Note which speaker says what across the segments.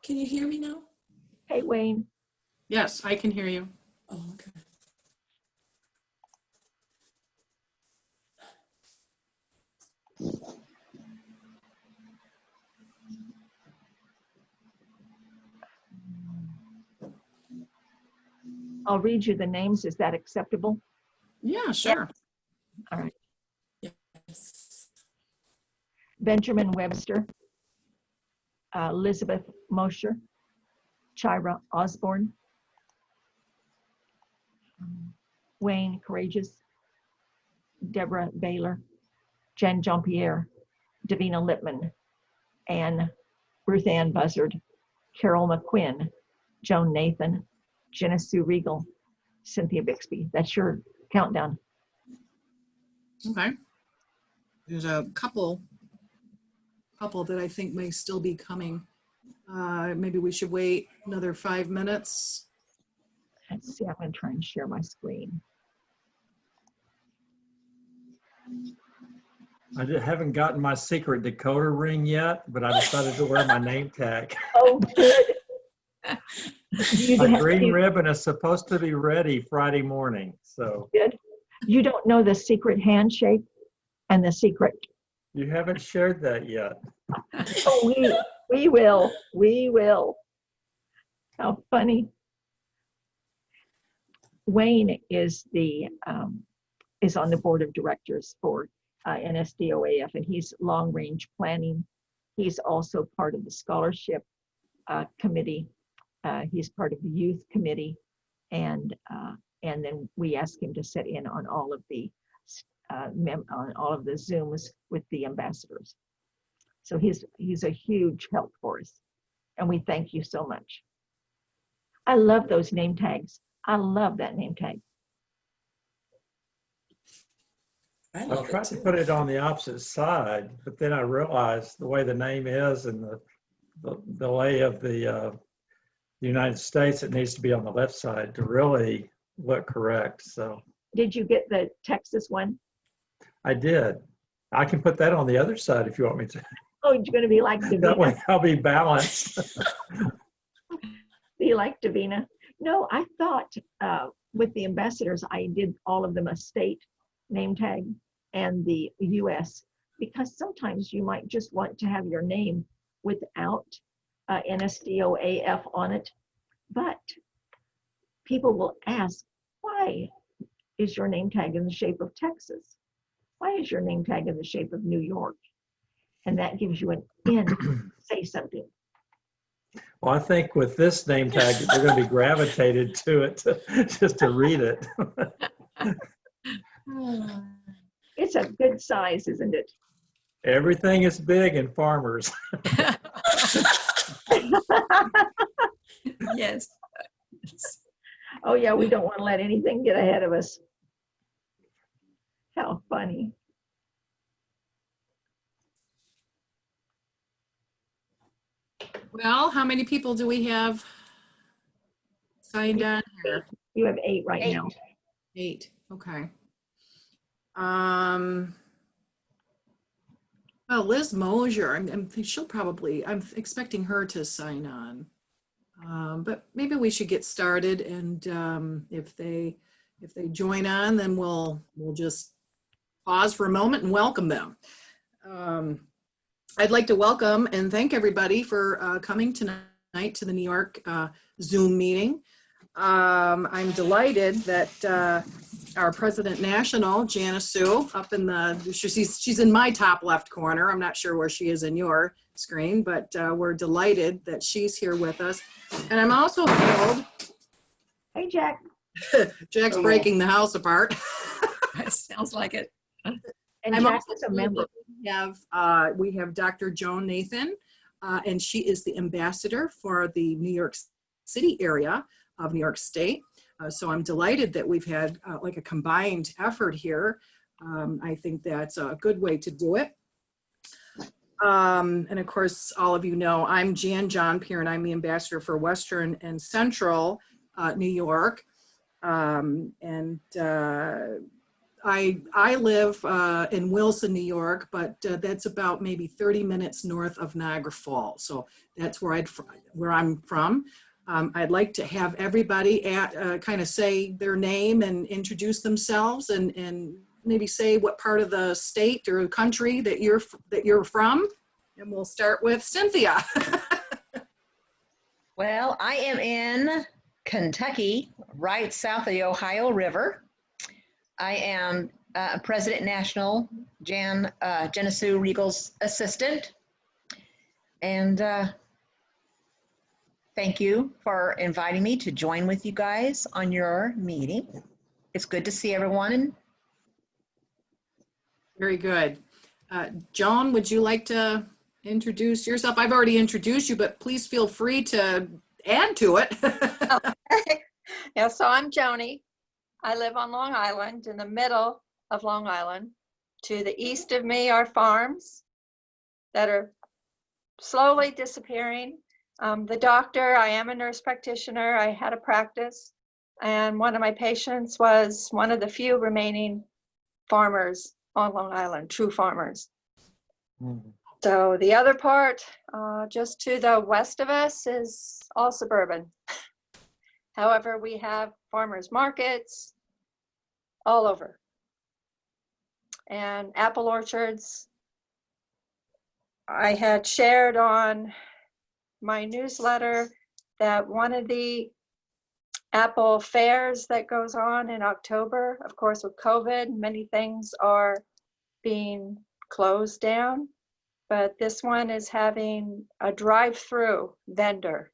Speaker 1: Can you hear me now?
Speaker 2: Hey, Wayne.
Speaker 3: Yes, I can hear you.
Speaker 1: Oh, okay.
Speaker 2: I'll read you the names. Is that acceptable?
Speaker 3: Yeah, sure.
Speaker 2: All right.
Speaker 1: Yes.
Speaker 2: Benjamin Webster, Elizabeth Mosher, Chira Osborne, Wayne Courageous, Deborah Baylor, Jen Jean-Pierre, Davina Lippman, Ruth Ann Buzzard, Carol McQuinn, Joan Nathan, Jenna Sue Regal, Cynthia Bixby. That's your countdown.
Speaker 3: Okay. There's a couple that I think may still be coming. Maybe we should wait another 5 minutes.
Speaker 2: Let's see, I'm going to try and share my screen.
Speaker 4: I haven't gotten my secret decoder ring yet, but I decided to wear my name tag.
Speaker 2: Oh, good.
Speaker 4: My green ribbon is supposed to be ready Friday morning, so.
Speaker 2: Good. You don't know the secret handshake and the secret.
Speaker 4: You haven't shared that yet.
Speaker 2: Oh, we will. We will. How funny. Wayne is on the board of directors for NSDOAF, and he's long range planning. He's also part of the scholarship committee. He's part of the youth committee, and then we ask him to sit in on all of the Zooms with the ambassadors. So he's a huge help for us, and we thank you so much. I love those name tags. I love that name tag.
Speaker 1: I
Speaker 4: I
Speaker 1: love
Speaker 4: tried
Speaker 1: it
Speaker 4: to
Speaker 1: too.
Speaker 4: put it on the opposite side, but then I realized the way the name is and the lay of the United States, it needs to be on the left side to really look correct. So
Speaker 2: Did you get the Texas one?
Speaker 4: I did. I can put that on the other side if you want me to.
Speaker 2: Oh, you're going to be like
Speaker 4: That
Speaker 2: Davina.
Speaker 4: way I'll be balanced.
Speaker 2: Be like Davina. No, I thought with the ambassadors, I did all of them a state name tag and the US, because sometimes you might just want to have your name without NSDOAF on it. But people will ask, why is your name tag in the shape of Texas? Why is your name tag in the shape of New York? And that gives you an in to say something.
Speaker 4: Well, I think with this name tag, they're going to be gravitated to it just to read it.
Speaker 2: It's a good size, isn't it?
Speaker 4: Everything is big in farmers.
Speaker 5: Yes.
Speaker 2: Oh yeah, we don't want to let anything get ahead of us. How funny.
Speaker 3: Well, how many people do we have signed on here?
Speaker 2: You have 8 right now.
Speaker 3: 8. Okay. Well, Liz Mosier, I'm expecting her to sign on. But maybe we should get started, and if they join on, then we'll just pause for a moment and welcome them. I'd like to welcome and thank everybody for coming tonight to the New York Zoom meeting. I'm delighted that our President National, Jana Sue, up in she's in my top left corner. I'm not sure where she is in your screen, but we're delighted that she's here with us. And I'm also thrilled.
Speaker 2: Hey, Jack.
Speaker 3: Jack's breaking the house apart.
Speaker 5: Sounds like it.
Speaker 2: And
Speaker 3: I'm
Speaker 2: Jack
Speaker 3: also
Speaker 2: is a member.
Speaker 3: We have Dr. Joan Nathan, and she is the ambassador for the New York City area of New York State. So I'm delighted that we've had like a combined effort here. I think that's a good way to do it. And of course, all of you know, I'm Jan Jean-Pierre, and I'm the ambassador for Western and Central New York. I live in Wilson, New York, but that's about maybe 30 minutes north of Niagara Falls. So that's where I'm from. I'd like to have everybody kind of say their name and introduce themselves, and maybe say what part of the state or country that you're from. And we'll start with Cynthia.
Speaker 5: Well, I am in Kentucky, right south of the Ohio River. I am President National Geneseo Regal's assistant. And thank you for inviting me to join with you guys on your meeting. It's good to see everyone.
Speaker 3: Very good. Joan, would you like to introduce yourself? I've already introduced you, but please feel free to add to it.
Speaker 6: Yeah, so I'm Joni. I live on Long Island, in the middle of Long Island. To the east of me are farms that are slowly disappearing. The doctor, I am a nurse practitioner. I had a practice, and one of my patients was one of the few remaining farmers on Long Island, true farmers.
Speaker 4: Mhm.
Speaker 6: So the other part, just to the west of us, is all suburban. However, we have farmers markets all over, and apple orchards. I had shared on my newsletter that one of the apple fairs that goes on in October, of course with COVID, many things are being closed down, but this one is having a drive-through vendor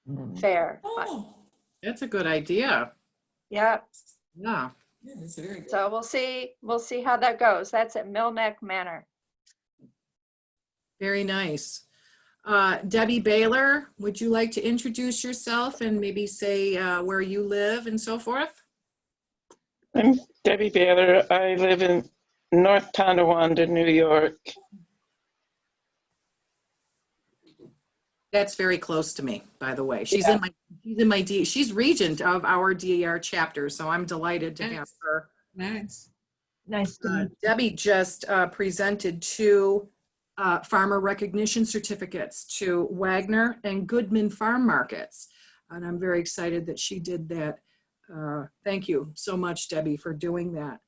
Speaker 4: Mhm.
Speaker 6: fair.
Speaker 1: Oh,
Speaker 3: That's a good idea.
Speaker 6: Yeah,
Speaker 3: Yeah.
Speaker 1: yeah, that's very good.
Speaker 6: so we'll see how that goes. That's at Millneck Manor.
Speaker 3: Very nice. Debbie Baylor, would you like to introduce yourself and maybe say where you live and so forth?
Speaker 7: I'm Debbie Baylor. I live in North Tonawanda, New York.
Speaker 3: That's very close to me, by the way. She's she's regent of our DER chapter, so I'm delighted to have
Speaker 1: Nice.
Speaker 3: her.
Speaker 1: Nice.
Speaker 2: Nice to meet you.
Speaker 3: Debbie just presented 2 farmer recognition certificates to Wagner and Goodman Farm Markets. And I'm very excited that she did that. Thank you so much, Debbie, for doing that.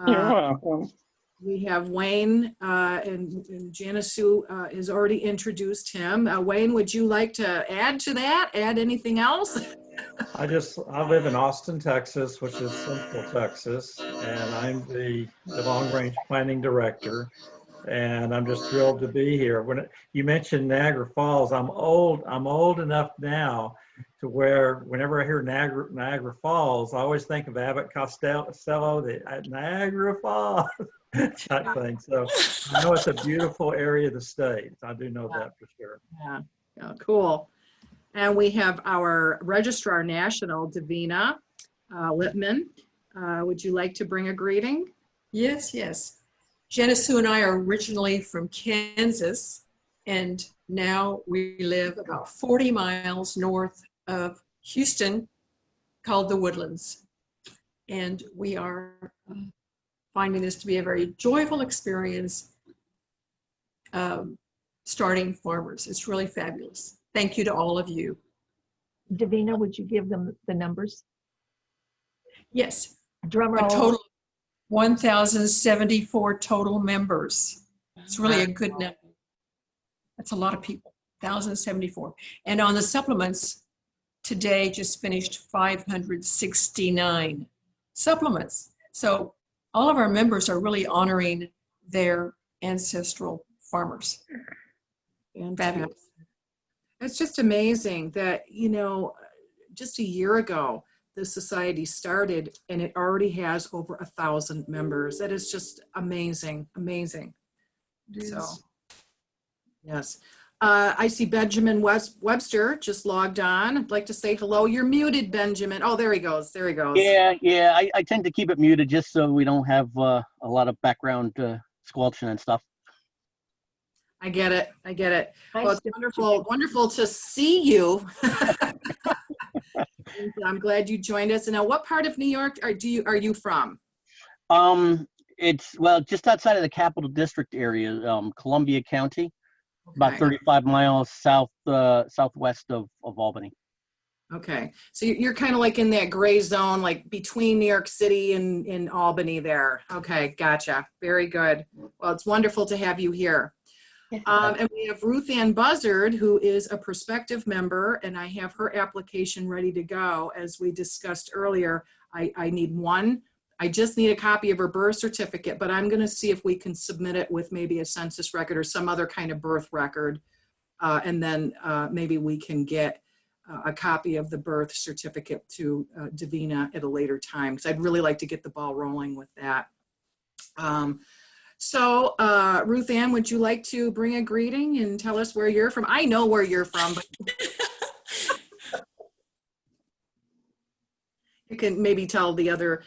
Speaker 7: You're welcome.
Speaker 3: We have Wayne, and Janice Sue has already introduced him. Wayne, would you like to add to that? Add anything else?
Speaker 4: I live in Austin, Texas, which is Central Texas, and I'm the Long Range Planning Director. And I'm just thrilled to be here. When you mentioned Niagara Falls, I'm old enough now to where whenever I hear Niagara Falls, I always think of Abbott Costello, the Niagara Falls type thing. So I know it's a beautiful area of the state. I do know that for sure.
Speaker 3: Yeah, cool. And we have our Registrar National, Davina Lippman. Would you like to bring a greeting?
Speaker 5: Yes, yes. Geneseo and I are originally from Kansas, and now we live about 40 miles north of Houston, called the Woodlands. And we are finding this to be a very joyful experience, starting farmers. It's really fabulous. Thank you to all of you.
Speaker 2: Davina, would you give them the numbers?
Speaker 5: Yes,
Speaker 2: Drum
Speaker 5: a
Speaker 2: roll.
Speaker 5: total of 1,074 total members. It's really a good number. That's a lot of people, 1,074. And on the supplements, today just finished 569 supplements. So all of our members are really honoring their ancestral farmers. Fabulous.
Speaker 3: It's just amazing that, just a year ago, the society started and it already has over 1,000 members. That is just amazing, amazing. So, yes. I see Benjamin Webster just logged on. I'd like to say hello. You're muted, Benjamin. Oh, there he goes. There he goes.
Speaker 8: Yeah. I tend to keep it muted just so we don't have a lot of background squelching and stuff.
Speaker 3: I get it.
Speaker 2: Nice
Speaker 3: Well, it's
Speaker 2: to meet you.
Speaker 3: wonderful to see you. And I'm glad you joined us. And now, what part of New York are you from?
Speaker 8: It's, well, just outside of the Capital District area, Columbia County, about
Speaker 3: Okay.
Speaker 8: 35 miles southwest of Albany.
Speaker 3: Okay, so you're kind of like in that gray zone, like between New York City and Albany there. Okay, gotcha. Very good. Well, it's wonderful to have you here. And we have Ruth Ann Buzzard, who is a prospective member, and I have her application ready to go. As we discussed earlier, I need one. I just need a copy of her birth certificate, but I'm going to see if we can submit it with maybe a census record or some other kind of birth record. And then maybe we can get a copy of the birth certificate to Davina at a later time, because I'd really like to get the ball rolling with that. So Ruth Ann, would you like to bring a greeting and tell us where you're from? I know where you're from, but you can maybe tell the other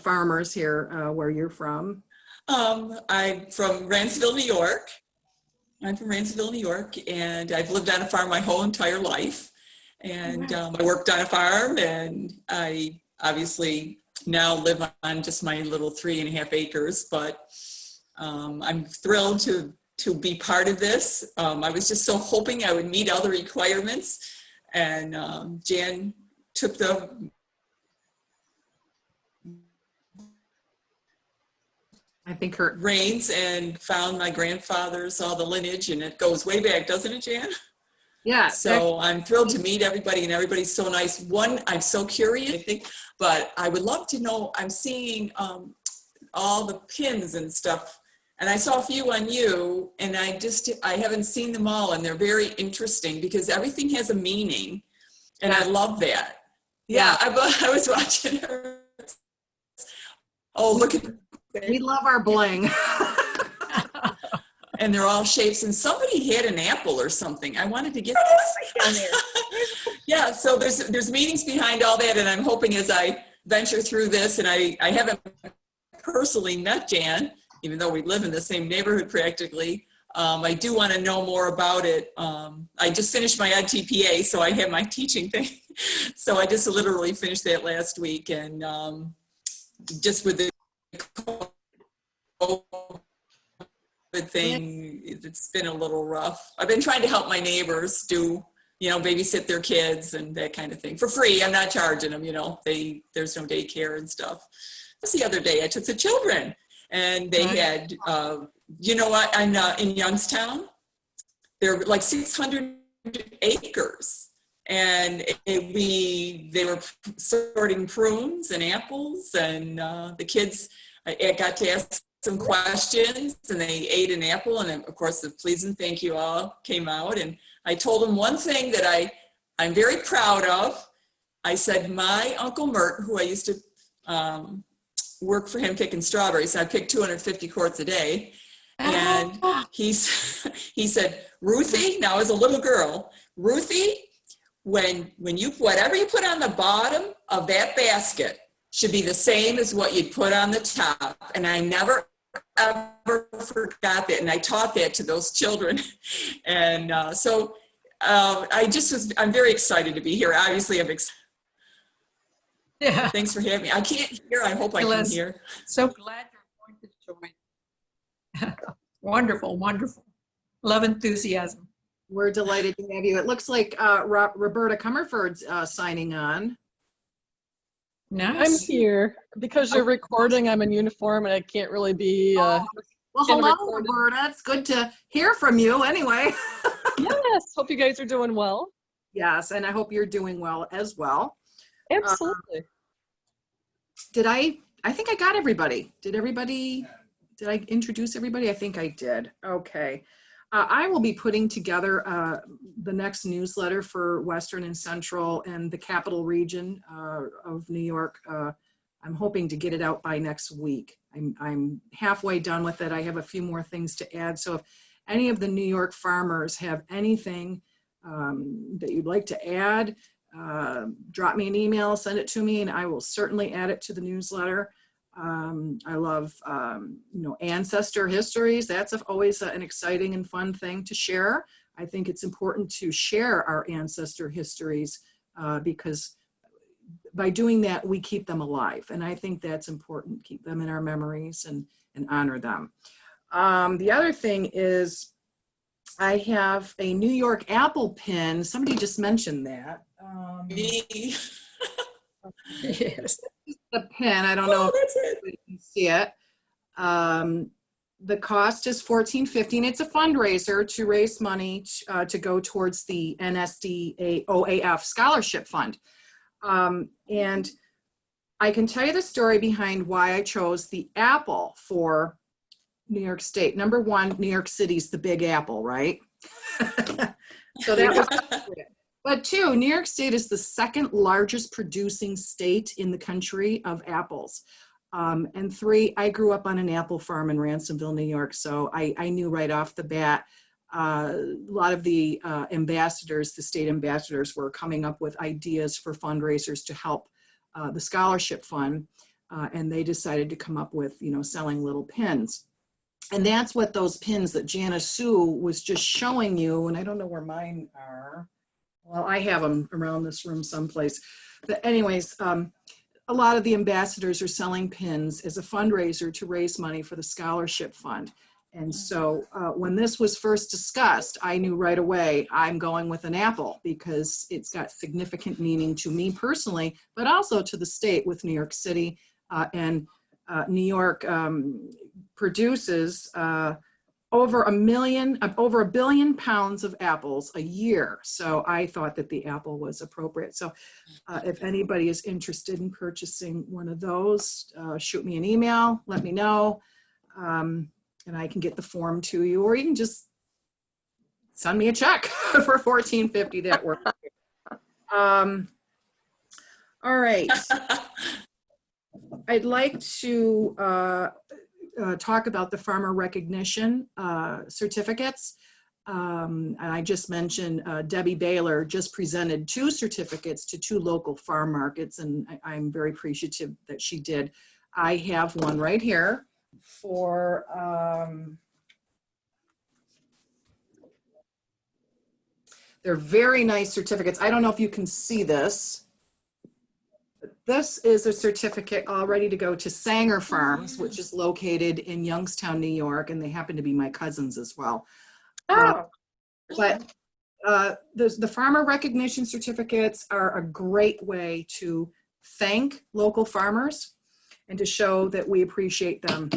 Speaker 3: farmers here where you're from.
Speaker 1: I'm from Ransville, New York. I'm from Ransville, New York, and I've lived on a farm my whole entire life. And I worked on a farm, and I obviously now live on just my little 3.5 acres, but I'm thrilled to be part of this. I was just so hoping I would meet all the requirements, and Jan took the reins and found my grandfather's, all the lineage, and it goes way back, doesn't it, Jan?
Speaker 3: Yeah.
Speaker 1: So I'm thrilled to meet everybody, and everybody's so nice. One, I'm so curious, I think, but I would love to know, I'm seeing all the pins and stuff, and I saw a few on you, and I haven't seen them all, and they're very interesting because everything has a meaning, and I love that. Yeah, I was watching her. Oh, look at that.
Speaker 3: We love our bling.
Speaker 1: And they're all shapes, and somebody had an apple or something. I wanted to get
Speaker 2: Down there.
Speaker 1: yeah, so there's meanings behind all that, and I'm hoping as I venture through this, and I haven't personally met Jan, even though we live in the same neighborhood practically. I do want to know more about it. I just finished my ITPA, so I have my teaching thing. So I just literally finished that last week, and just with the thing, it's been a little rough. I've been trying to help my neighbors do, babysit their kids and that kind of thing for free. I'm not charging them, there's no daycare and stuff. Just the other day I took the children, and they had, in Youngstown, they're like 600 acres. And they were sorting prunes and apples, and the kids, I got to ask some questions, and they ate an apple, and of course the please and thank you all came out, and I told them one thing that I'm very proud of. I said, my Uncle Mert, who I used to work for him picking strawberries, I picked 250 quarts a day, and he said, Ruthie, now as a little girl, Ruthie, when you, whatever you put on the bottom of that basket should be the same as what you'd put on the top. And I never ever forgot that, and I taught that to those children. And I'm very excited to be here. Obviously, I'm excited.
Speaker 5: Yeah.
Speaker 1: Thanks for having me. I can't hear. I hope I can hear.
Speaker 5: So glad you're going to join. Wonderful, wonderful. Love enthusiasm.
Speaker 3: We're delighted to have you. It looks like Roberta Comerford's signing on.
Speaker 5: Nice.
Speaker 9: I'm here. Because you're recording, I'm in uniform and I can't really be
Speaker 3: Well, hello,
Speaker 9: recorded.
Speaker 3: Roberta. It's good to hear from you anyway.
Speaker 9: Yes, hope you guys are doing well.
Speaker 3: Yes, and I hope you're doing well as well.
Speaker 9: Absolutely.
Speaker 3: I think I got everybody. Did I introduce everybody? I think I did. Okay. I will be putting together the next newsletter for Western and Central and the Capital Region of New York. I'm hoping to get it out by next week. I'm halfway done with it. I have a few more things to add. So if any of the New York farmers have anything that you'd like to add, drop me an email, send it to me, and I will certainly add it to the newsletter. I love, ancestor histories. That's always an exciting and fun thing to share. I think it's important to share our ancestor histories because by doing that, we keep them alive. And I think that's important, keep them in our memories and honor them. The other thing is I have a New York Apple pin. Somebody just mentioned that.
Speaker 1: Me.
Speaker 5: Yes.
Speaker 3: The pin, I don't know
Speaker 1: Oh, that's it.
Speaker 3: if you can see it. The cost is $14.50, and it's a fundraiser to raise money to go towards the NSDOAF Scholarship Fund. And I can tell you the story behind why I chose the apple for New York State. Number one, New York City's the Big Apple, right? So that was, but two, New York State is the second largest producing state in the country of apples. And three, I grew up on an apple farm in Ransomville, New York. So I knew right off the bat, a lot of the ambassadors, the state ambassadors, were coming up with ideas for fundraisers to help the scholarship fund. And they decided to come up with, selling little pins. And that's what those pins that Janice Sue was just showing you, and I don't know where mine are. Well, I have them around this room someplace. But anyways, a lot of the ambassadors are selling pins as a fundraiser to raise money for the scholarship fund. And so when this was first discussed, I knew right away I'm going with an apple because it's got significant meaning to me personally, but also to the state with New York City. And New York produces over a billion pounds of apples a year. So I thought that the apple was appropriate. So if anybody is interested in purchasing one of those, shoot me an email, let me know, and I can get the form to you, or you can just send me a check for $14.50. That works. All right. I'd like to talk about the farmer recognition certificates. And I just mentioned Debbie Baylor just presented 2 certificates to 2 local farm markets, and I'm very appreciative that she did. I have one right here for they're very nice certificates. I don't know if you can see this. This is a certificate all ready to go to Sanger Farms, which is located in Youngstown, New York, and they happen to be my cousins as well. But the farmer recognition certificates are a great way to thank local farmers and to show that we appreciate them.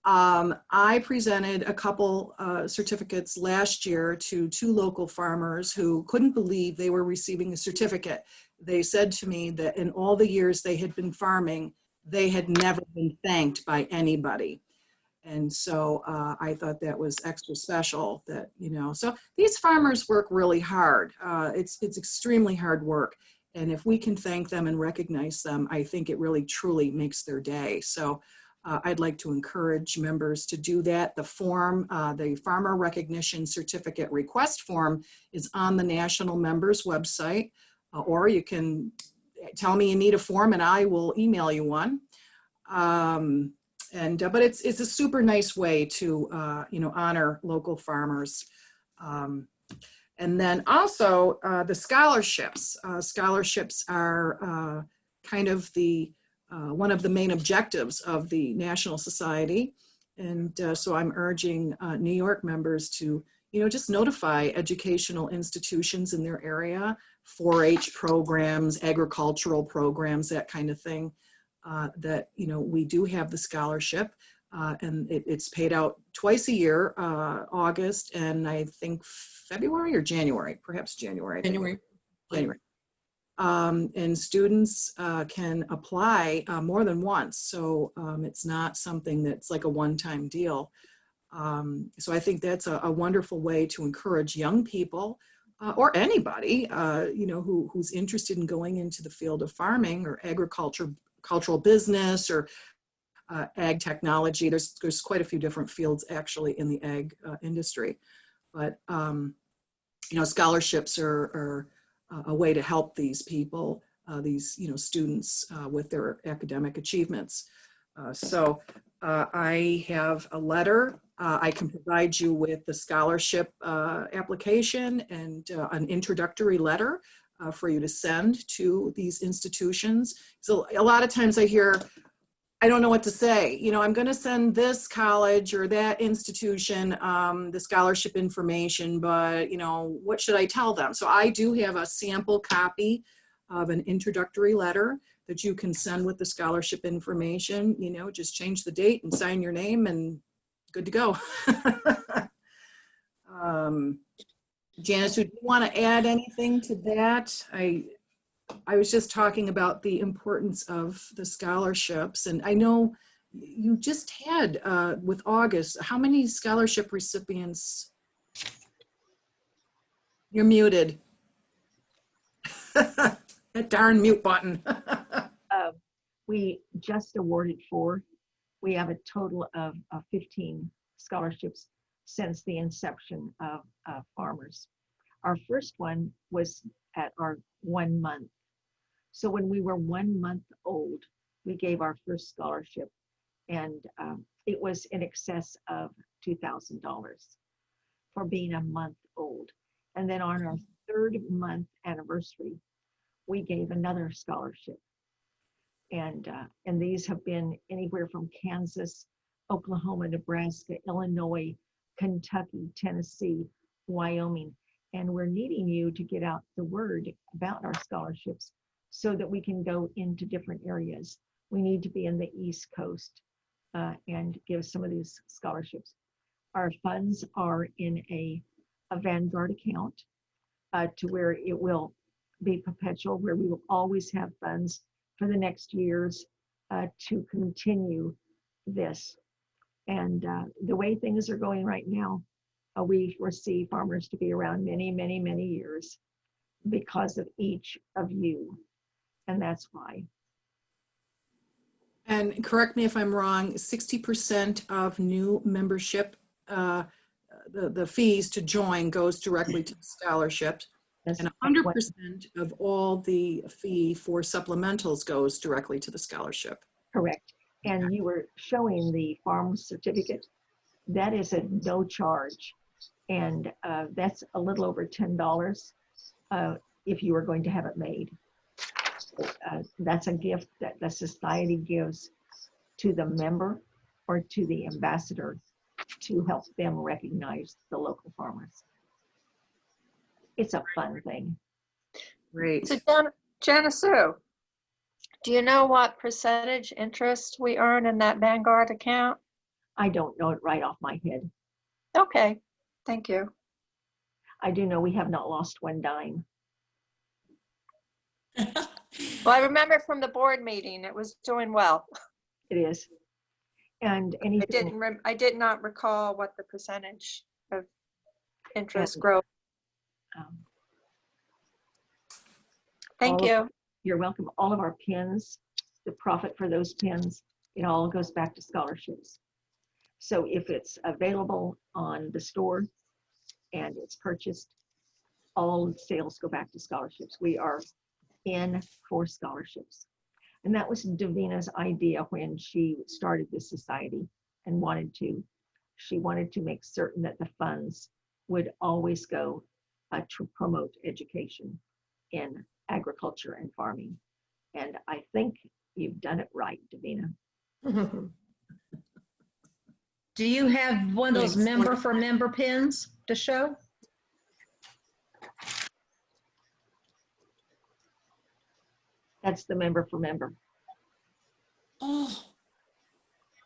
Speaker 3: I presented a couple certificates last year to 2 local farmers who couldn't believe they were receiving a certificate. They said to me that in all the years they had been farming, they had never been thanked by anybody. And so I thought that was extra special that, so these farmers work really hard. It's extremely hard work. And if we can thank them and recognize them, I think it really truly makes their day. So I'd like to encourage members to do that. The form, the Farmer Recognition Certificate request form is on the National Members website, or you can tell me you need a form and I will email you one. But it's a super nice way to, honor local farmers. And then also the scholarships. Scholarships are kind of the one of the main objectives of the National Society. And so I'm urging New York members to, just notify educational institutions in their area, 4-H programs, agricultural programs, that kind of thing, that, we do have the scholarship. And it's paid out twice a year, August, and I think February or January, perhaps January.
Speaker 5: January.
Speaker 3: And students can apply more than once. So it's not something that's like a one-time deal. So I think that's a wonderful way to encourage young people or anybody, who's interested in going into the field of farming or agricultural business or ag technology. There's quite a few different fields actually in the ag industry, but scholarships are a way to help these people, these students with their academic achievements. So I have a letter. I can provide you with the scholarship application and an introductory letter for you to send to these institutions. So a lot of times I hear, I don't know what to say. You know, I'm going to send this college or that institution the scholarship information, but, you know, what should I tell them? So I do have a sample copy of an introductory letter that you can send with the scholarship information. You know, just change the date and sign your name and good to go. Janice, do you want to add anything to that? I was just talking about the importance of the scholarships, and I know you just had with August, how many scholarship recipients? You're muted. That darn mute button.
Speaker 2: We just awarded 4. We have a total of 15 scholarships since the inception of Farmers. Our first one was at our 1 month. So when we were 1 month old, we gave our first scholarship, and it was in excess of $2,000 for being a month old. And then on our 3rd month anniversary, we gave another scholarship. And these have been anywhere from Kansas, Oklahoma, Nebraska, Illinois, Kentucky, Tennessee, Wyoming. And we're needing you to get out the word about our scholarships so that we can go into different areas. We need to be in the East Coast and give some of these scholarships. Our funds are in a Vanguard account to where it will be perpetual, where we will always have funds for the next years to continue this. And the way things are going right now, we foresee Farmers to be around many, many, many years because of each of you. And that's why.
Speaker 3: And correct me if I'm wrong, 60% of new membership, the fees to join goes directly to scholarships.
Speaker 2: That's
Speaker 3: And 100% of all the fee for supplementals goes directly to the scholarship.
Speaker 2: correct. And you were showing the farm certificate. That is at no charge. And that's a little over $10 if you were going to have it made. That's a gift that the society gives to the member or to the ambassador to help them recognize the local farmers. It's a fun thing.
Speaker 3: Great.
Speaker 6: So Janice Sue, do you know what percentage interest we earn in that Vanguard account?
Speaker 2: I don't know it right off my head.
Speaker 6: Okay, thank you.
Speaker 2: I do know we have not lost one dime.
Speaker 6: Well, I remember from the board meeting, it was doing well.
Speaker 2: It is. And anything,
Speaker 6: I did not recall what the percentage of interest growth. Thank
Speaker 2: all of-
Speaker 6: you.
Speaker 2: You're welcome. All of our pins, the profit for those pins, it all goes back to scholarships. So if it's available on the store and it's purchased, all sales go back to scholarships. We are in for scholarships. And that was Davina's idea when she started this society and she wanted to make certain that the funds would always go to promote education in agriculture and farming. And I think you've done it right, Davina.
Speaker 10: Do you have one of those
Speaker 5: Thanks.
Speaker 10: member for member pins to show?
Speaker 2: That's the member for member.
Speaker 1: Oh,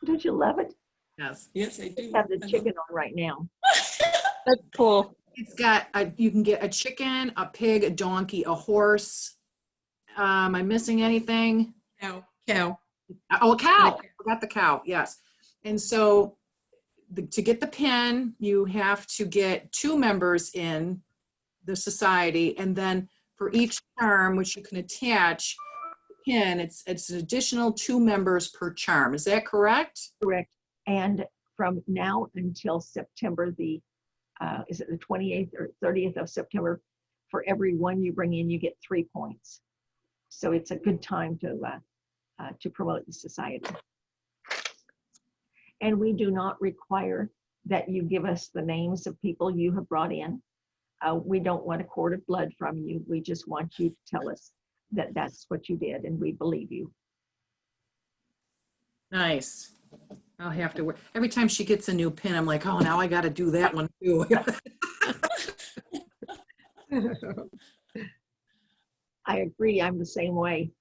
Speaker 2: Don't you love it?
Speaker 3: Yes.
Speaker 1: yes, I do.
Speaker 2: I have the
Speaker 1: I love-
Speaker 2: chicken on right now.
Speaker 9: That's cool.
Speaker 3: It's got, you can get a chicken, a pig, a donkey, a horse. Am I missing anything?
Speaker 5: Cow.
Speaker 3: Oh, a cow. I forgot the cow, yes. And so to get the pin, you have to get 2 members in the society. And then for each charm, which you can attach the pin, it's an additional 2 members per charm. Is that correct?
Speaker 2: Correct. And from now until September, is it the 28th or 30th of September, for every one you bring in, you get 3 points. So it's a good time to promote the society. And we do not require that you give us the names of people you have brought in. We don't want a quart of blood from you. We just want you to tell us that that's what you did, and we believe you.
Speaker 3: Nice. I'll have to work. Every time she gets a new pin, I'm like, oh, now I got to do that one too.
Speaker 2: I agree. I'm the same way.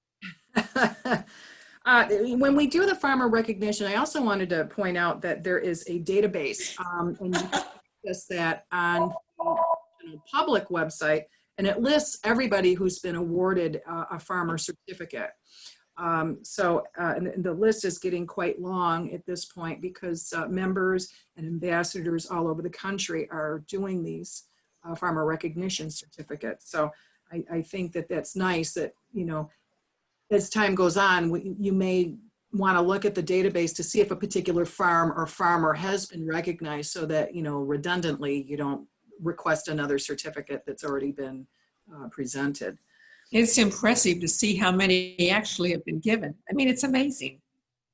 Speaker 3: When we do the farmer recognition, I also wanted to point out that there is a database, and you can access that on the public website, and it lists everybody who's been awarded a farmer certificate. And the list is getting quite long at this point because members and ambassadors all over the country are doing these farmer recognition certificates. So I think that that's nice that, you know, as time goes on, you may want to look at the database to see if a particular farm or farmer has been recognized so that, you know, redundantly, you don't request another certificate that's already been presented.
Speaker 5: It's impressive to see how many actually have been given. I mean, it's amazing.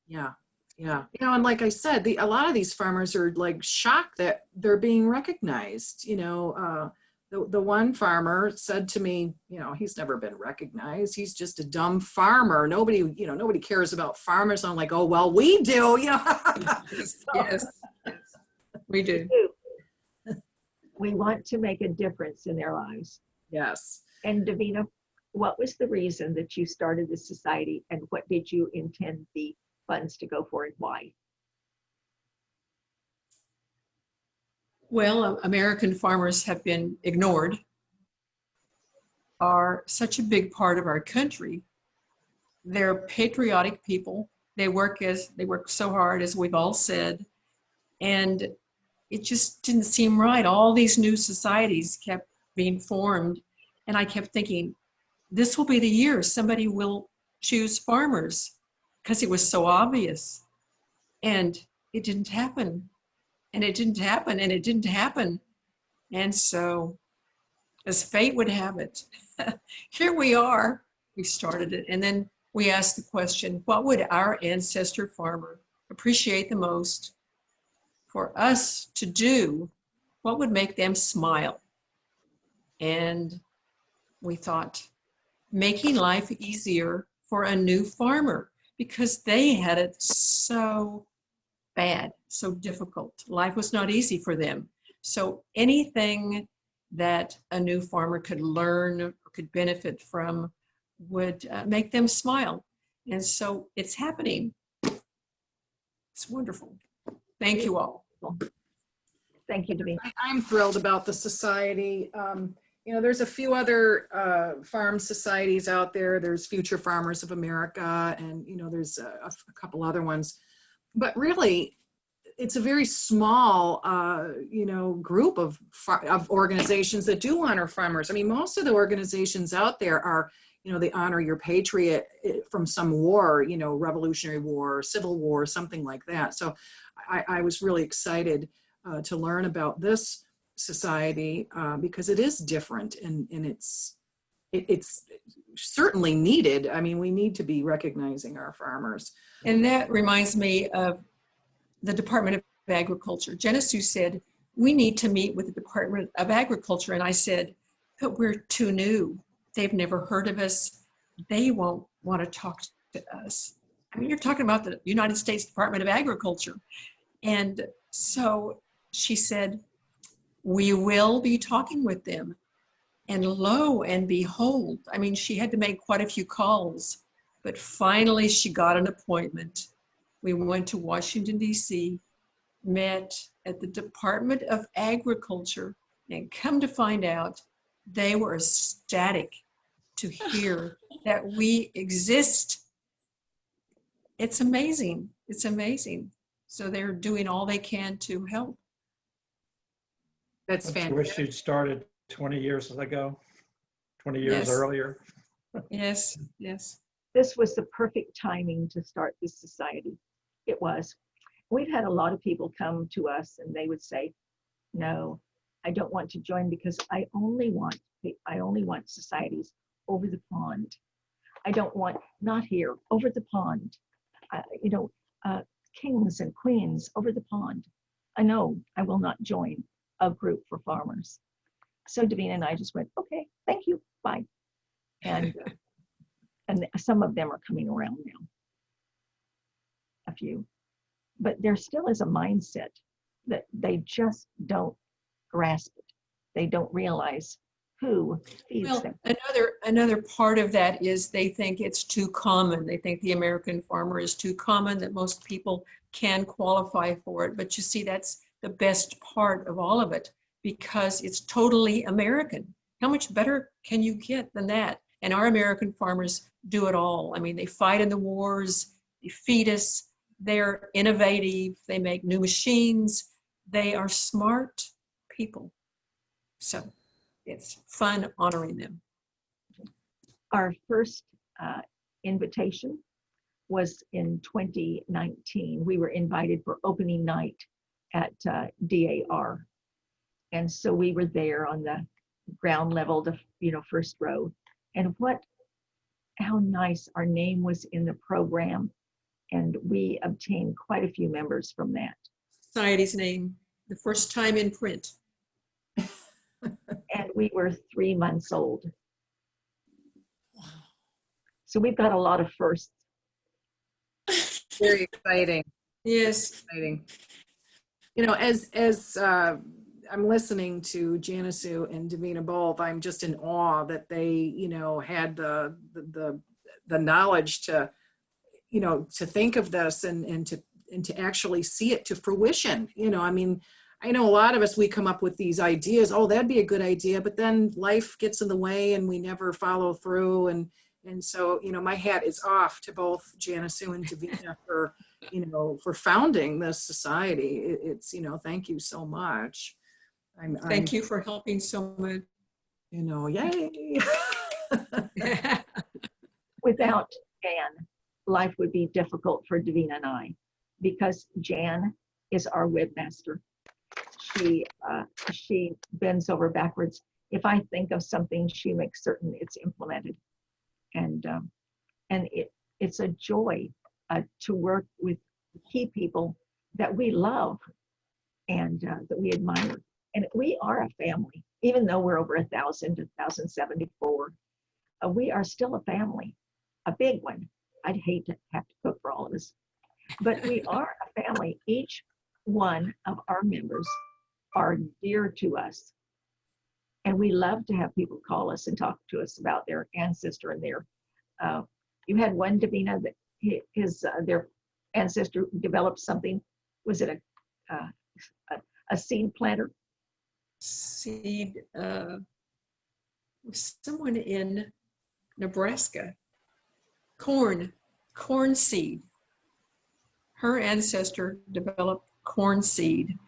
Speaker 3: Yeah, yeah. You know, and like I said, a lot of these farmers are like shocked that they're being recognized. You know, the one farmer said to me, you know, he's never been recognized. He's just a dumb farmer. Nobody, you know, nobody cares about farmers. I'm like, oh, well, we do, you know.
Speaker 5: Yes, we do.
Speaker 2: We want to make a difference in their lives.
Speaker 3: Yes.
Speaker 2: And Davina, what was the reason that you started the society, and what did you intend the funds to go for, and why?
Speaker 5: Well, American farmers have been ignored, are such a big part of our country. They're patriotic people. They work so hard, as we've all said, and it just didn't seem right. All these new societies kept being formed, and I kept thinking, this will be the year somebody will choose farmers, because it was so obvious. And it didn't happen. And it didn't happen, and it didn't happen. And so, as fate would have it, here we are. We started it. And then we asked the question, what would our ancestor farmer appreciate the most for us to do? What would make them smile? And we thought, making life easier for a new farmer, because they had it so bad, so difficult. Life was not easy for them. So anything that a new farmer could learn or could benefit from would make them smile. And so it's happening. It's wonderful. Thank you all.
Speaker 2: Thank you, Davina.
Speaker 3: I'm thrilled about the society. You know, there's a few other farm societies out there. There's Future Farmers of America, and, you know, there's a couple other ones. But really, it's a very small, you know, group of organizations that do honor farmers. I mean, most of the organizations out there are, you know, they honor your patriot from some war, you know, Revolutionary War, Civil War, something like that. So I was really excited to learn about this society because it is different, and it's certainly needed. I mean, we need to be recognizing our farmers.
Speaker 5: And that reminds me of the Department of Agriculture. Genesu said, we need to meet with the Department of Agriculture. And I said, but we're too new. They've never heard of us. They won't want to talk to us. I mean, you're talking about the United States Department of Agriculture. And so she said, we will be talking with them. And lo and behold, I mean, she had to make quite a few calls, but finally she got an appointment. We went to Washington, D.C., met at the Department of Agriculture, and come to find out, they were ecstatic to hear that we exist. It's amazing. It's amazing. So they're doing all they can to help.
Speaker 3: That's
Speaker 4: I
Speaker 3: fantastic.
Speaker 4: wish you'd started 20 years ago, 20 years
Speaker 5: Yes.
Speaker 4: earlier.
Speaker 5: Yes, yes.
Speaker 2: This was the perfect timing to start this society. It was. We've had a lot of people come to us and they would say, no, I don't want to join because I only want societies over the pond. I don't want, not here, over the pond. You know, kings and queens over the pond. I know I will not join a group for farmers. so Davina and I just went, okay, thank you, bye. And some of them are coming around now, a few. But there still is a mindset that they just don't grasp it. They don't realize who feeds
Speaker 5: Well,
Speaker 2: them.
Speaker 5: another part of that is they think it's too common. They think the American farmer is too common, that most people can qualify for it. But you see, that's the best part of all of it, because it's totally American. How much better can you get than that? And our American farmers do it all. I mean, they fight in the wars, they feed us, they're innovative, they make new machines, they are smart people. So it's fun honoring them.
Speaker 2: Our first invitation was in 2019. We were invited for opening night at DAR. And so we were there on the ground level, the first row. And how nice our name was in the program. And we obtained quite a few members from that.
Speaker 5: Society's name, the first time in print.
Speaker 2: And we were 3 months old. So we've got a lot of firsts.
Speaker 3: Very exciting.
Speaker 5: Yes.
Speaker 3: Exciting. As I'm listening to Janisu and Davina both, I'm just in awe that they, had the knowledge to, to think of this and to actually see it to fruition. I know a lot of us, we come up with these ideas, oh, that'd be a good idea, but then life gets in the way and we never follow through. And so, my hat is off to both Janisu and Davina for founding this society. It's, thank you so much.
Speaker 5: Thank you for helping so much.
Speaker 3: Yay.
Speaker 2: Without Jan, life would be difficult for Davina and I, because Jan is our webmaster. She bends over backwards. If I think of something, she makes certain it's implemented. And it's a joy to work with key people that we love and that we admire. And we are a family, even though we're over 1,074. We are still a family, a big one. I'd hate to have to cook for all of us, but we are a family. Each one of our members are dear to us. And we love to have people call us and talk to us about their ancestor and you had one, Davina, that their ancestor developed something. Was it a seed planter?
Speaker 5: Seed, someone in Nebraska, corn seed. Her ancestor developed corn seed,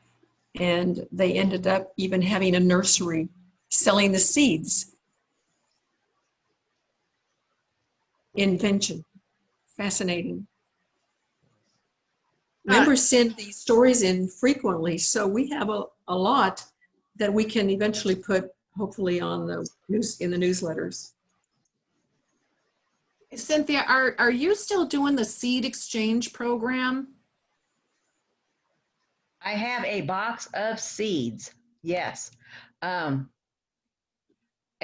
Speaker 5: and they ended up even having a nursery selling the seeds. Invention, fascinating. Members send these stories in frequently, so we have a lot that we can eventually put, hopefully, on the news, in the newsletters.
Speaker 3: Cynthia, are you still doing the seed exchange program?
Speaker 10: I have a box of seeds. Yes. And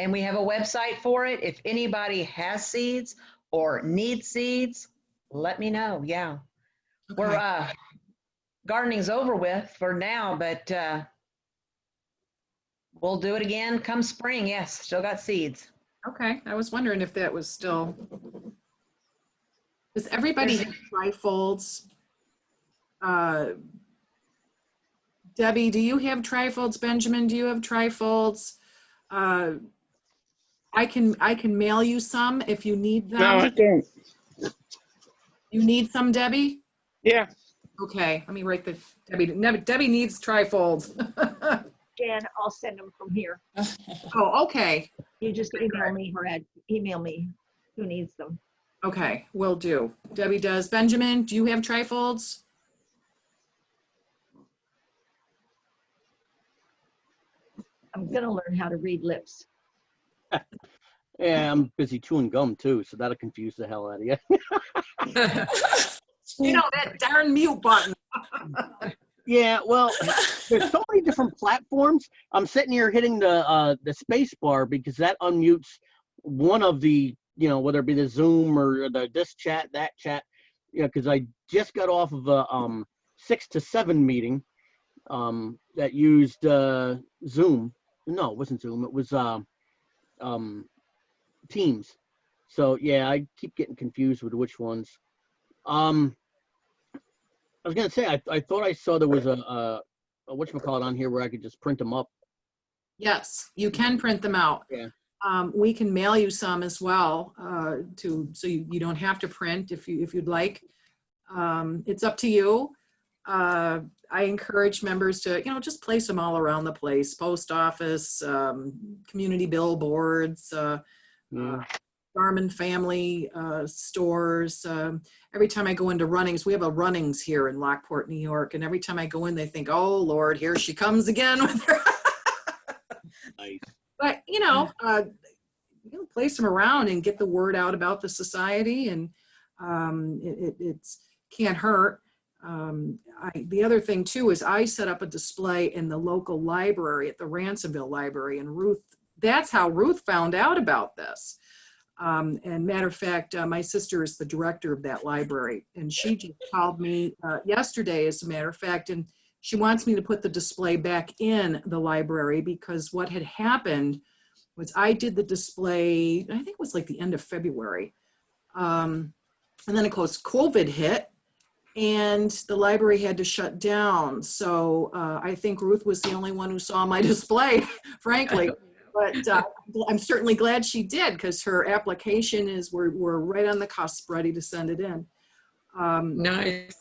Speaker 10: we have a website for it. If anybody has seeds or needs seeds, let me know. Yeah.
Speaker 3: Okay.
Speaker 10: We're gardening's over with for now, but we'll do it again come spring. Yes, still got seeds.
Speaker 3: Okay, I was wondering if that was still. Does everybody have trifolds? Debbie, do you have trifolds? Benjamin, do you have trifolds? I can mail you some if you need them.
Speaker 7: No, I don't.
Speaker 3: You need some, Debbie?
Speaker 7: Yeah.
Speaker 3: Okay, let me write the Debbie needs trifolds.
Speaker 2: Jan, I'll send them from here.
Speaker 3: Oh, okay.
Speaker 2: You just email me who needs them.
Speaker 3: Okay, will do. Debbie does. Benjamin, do you have trifolds?
Speaker 2: I'm gonna learn how to read lips.
Speaker 8: Yeah, I'm busy chewing gum too, so that'll confuse the hell out of you.
Speaker 3: That darn mute button.
Speaker 8: Yeah, well, there's so many different platforms. I'm sitting here hitting the space bar because that unmutes one of the, whether it be the Zoom or this chat, that chat. Because I just got off of a 6 to 7 meeting that used Zoom. No, it wasn't Zoom. It was Teams. So yeah, I keep getting confused with which ones. I was gonna say I thought I saw there was a whatchamacallit on here where I could just print them up.
Speaker 3: Yes, you can print them out.
Speaker 8: Yeah.
Speaker 3: We can mail you some as well so you don't have to print if you'd like. It's up to you. I encourage members to just place them all around the place: post office, community billboards, Garmin family stores. Every time I go into Runnings, we have a Runnings here in Lockport, New York, and every time I go in, they think, "Oh Lord, here she comes again with her."
Speaker 8: Nice.
Speaker 3: But place them around and get the word out about the society, and it can't hurt. The other thing too is I set up a display in the local library at the Ransomville Library, and that's how Ruth found out about this. And matter of fact, my sister is the director of that library, and she just called me yesterday, as a matter of fact, and she wants me to put the display back in the library because what had happened was I did the display, I think it was like the end of February. And then of course COVID hit and the library had to shut down. So I think Ruth was the only one who saw my display, frankly. But I'm certainly glad she did because her application we're right on the cusp, ready to send it in.
Speaker 5: Nice.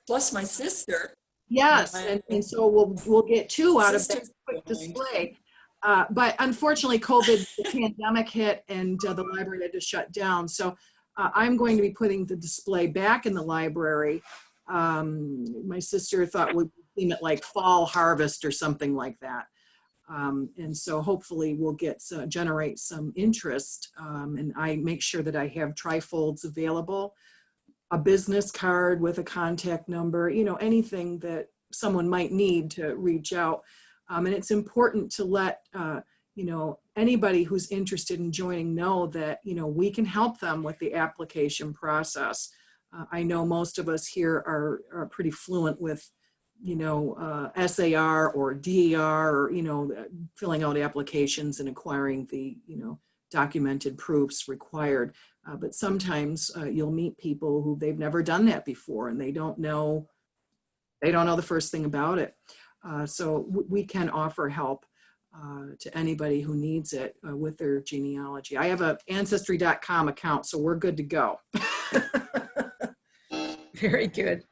Speaker 1: Plus my sister.
Speaker 3: Yes, and so we'll get 2 out of that quick display. But unfortunately, COVID, the pandemic hit, and the library had to shut down. So I'm going to be putting the display back in the library. My sister thought we'd theme it like fall harvest or something like that. And so hopefully we'll generate some interest. And I make sure that I have trifolds available, a business card with a contact number, anything that someone might need to reach out. And it's important to let, anybody who's interested in joining know that, we can help them with the application process. I know most of us here are pretty fluent with, SAR or DAR or, filling out applications and acquiring the, documented proofs required. But sometimes you'll meet people who they've never done that before and they don't know the first thing about it. So we can offer help to anybody who needs it with their genealogy. I have a Ancestry.com account, so we're good to go.
Speaker 5: Very good.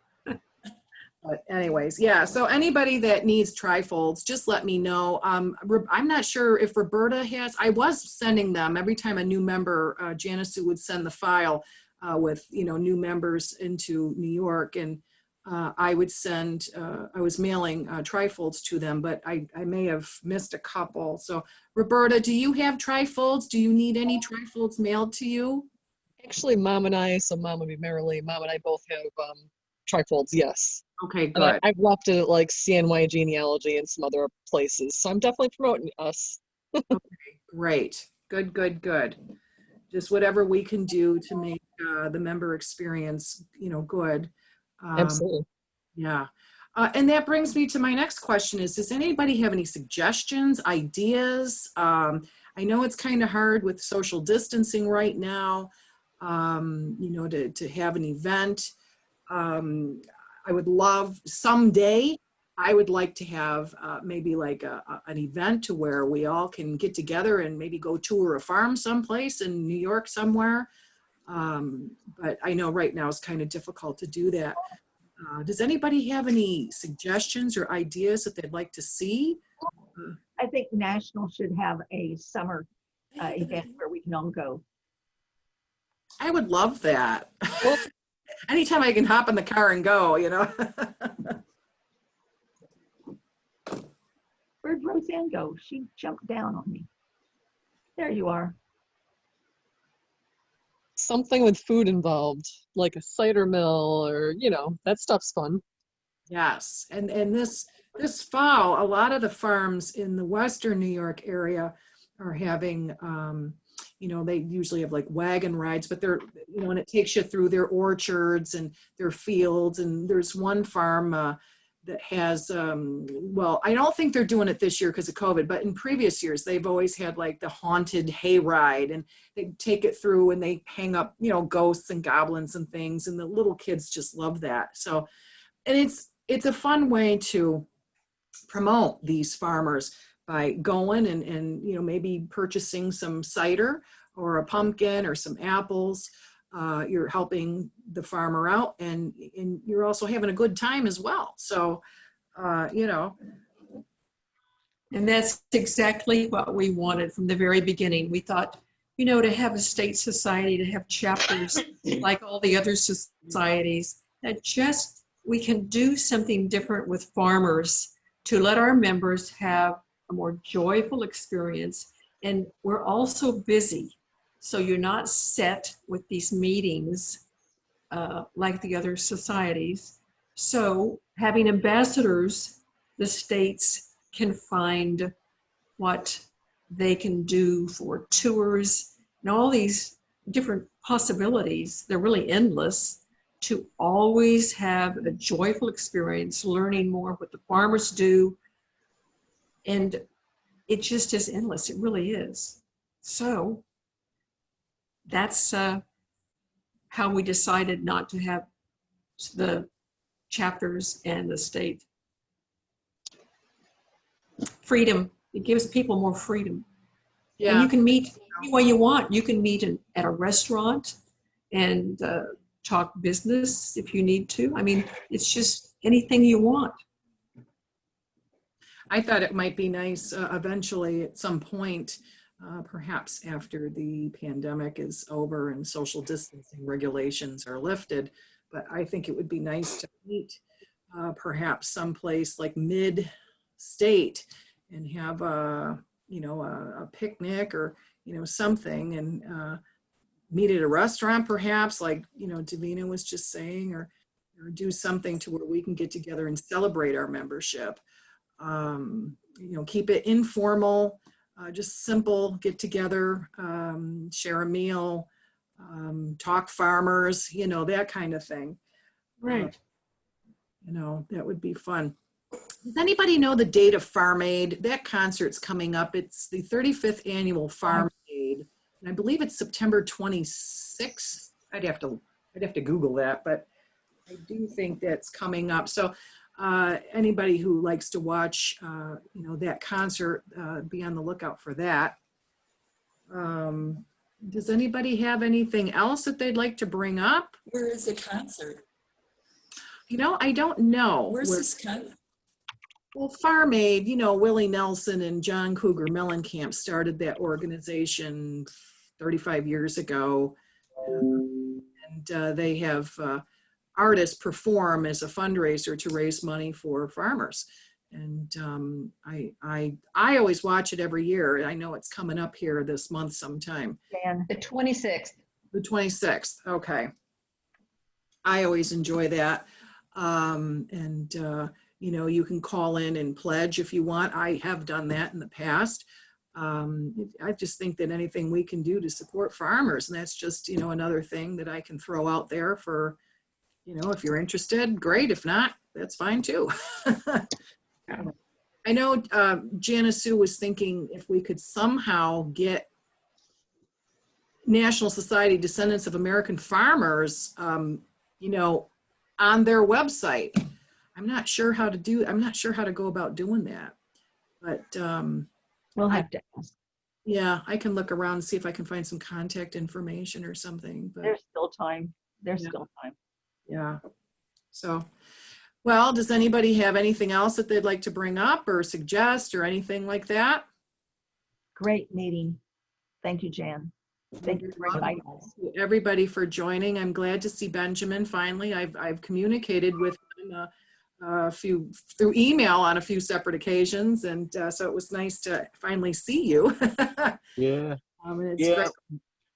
Speaker 3: But anyways, yeah, so anybody that needs trifolds, just let me know. I'm not sure if Roberta has, I was sending them every time a new member, Janice would send the file with, new members into New York, and I would send, I was mailing trifolds to them, but I may have missed a couple. So Roberta, do you have trifolds? Do you need any trifolds mailed to you?
Speaker 9: Actually, Mom and I, so Mom would be Marilee, Mom and I both have trifolds, yes.
Speaker 3: Okay,
Speaker 9: And
Speaker 3: good.
Speaker 9: I've left it at like CNY Genealogy and some other places. So I'm definitely promoting us.
Speaker 3: Okay, great. Good, good, good. Just whatever we can do to make the member experience, good.
Speaker 9: Absolutely.
Speaker 3: Yeah. And that brings me to my next question is, does anybody have any suggestions, ideas? I know it's kind of hard with social distancing right now, to have an event. I would love someday, I would like to have maybe like an event to where we all can get together and maybe go tour a farm someplace in New York somewhere. But I know right now it's kind of difficult to do that. Does anybody have any suggestions or ideas that they'd like to see?
Speaker 2: I think National should have a summer event where we can all go.
Speaker 3: I would love that. Anytime I can hop in the car and go,
Speaker 2: Where'd Roseanne go? She jumped down on me. There you are.
Speaker 9: Something with food involved, like a cider mill or, that stuff's fun.
Speaker 3: Yes, and this fall, a lot of the farms in the Western New York area are having, they usually have like wagon rides, but they're, and it takes you through their orchards and their fields. And there's one farm that has, I don't think they're doing it this year because of COVID, but in previous years, they've always had like the haunted hay ride, and they take it through and they hang up, ghosts and goblins and things. And the little kids just love that. So, and it's a fun way to promote these farmers by going and maybe purchasing some cider or a pumpkin or some apples. You're helping the farmer out, and you're also having a good time as well. So,
Speaker 5: And that's exactly what we wanted from the very beginning. We thought, to have a state society, to have chapters like all the other societies, that just we can do something different with farmers to let our members have a more joyful experience. And we're also busy. So you're not set with these meetings like the other societies. So having ambassadors, the states can find what they can do for tours and all these different possibilities. They're really endless, to always have a joyful experience, learning more what the farmers do. And it just is endless. It really is. So that's how we decided not to have the chapters and the state. Freedom. It gives people more freedom.
Speaker 3: yeah.
Speaker 5: And you can meet any way you want. You can meet at a restaurant and talk business if you need to. I mean, it's just anything you want.
Speaker 3: I thought it might be nice eventually at some point, perhaps after the pandemic is over and social distancing regulations are lifted, but I think it would be nice to meet perhaps someplace like mid-state and have a picnic or, something, and meet at a restaurant perhaps, like, Davina was just saying, or do something to where we can get together and celebrate our membership. Keep it informal, just simple, get together, share a meal, talk farmers, that kind of thing.
Speaker 5: Right.
Speaker 3: That would be fun. Does anybody know the date of Farm Aid? That concert's coming up. It's the 35th annual Farm Aid, and I believe it's September 26th. I'd have to Google that, but I do think that's coming up. So anybody who likes to watch, that concert, be on the lookout for that. Does anybody have anything else that they'd like to bring up?
Speaker 1: Where is the concert?
Speaker 3: I don't know.
Speaker 1: Where's this concert?
Speaker 3: Well, Farm Aid, Willie Nelson and John Cougar Mellencamp started that organization 35 years ago. And they have artists perform as a fundraiser to raise money for farmers. And I always watch it every year. I know it's coming up here this month sometime.
Speaker 2: Dan,
Speaker 10: The 26th.
Speaker 3: The 26th, okay. I always enjoy that. You can call in and pledge if you want. I have done that in the past. I just think that anything we can do to support farmers, and that's just, another thing that I can throw out there for, if you're interested, great. If not, that's fine too. I know Janice Sue was thinking if we could somehow get National Society Descendants of American Farmers, on their website. I'm not sure how to go about doing that, but
Speaker 2: we'll have to ask.
Speaker 3: yeah, I can look around and see if I can find some contact information or something, but
Speaker 2: There's still time. There's still time.
Speaker 3: yeah. So, well, does anybody have anything else that they'd like to bring up or suggest or anything like that?
Speaker 2: Great meeting. Thank you, Jan. Thank you for inviting us.
Speaker 3: Everybody for joining. I'm glad to see Benjamin finally. I've communicated with him a few through email on a few separate occasions, and so it was nice to finally see you.
Speaker 8: Yeah.
Speaker 3: It's
Speaker 8: Yeah.
Speaker 3: great.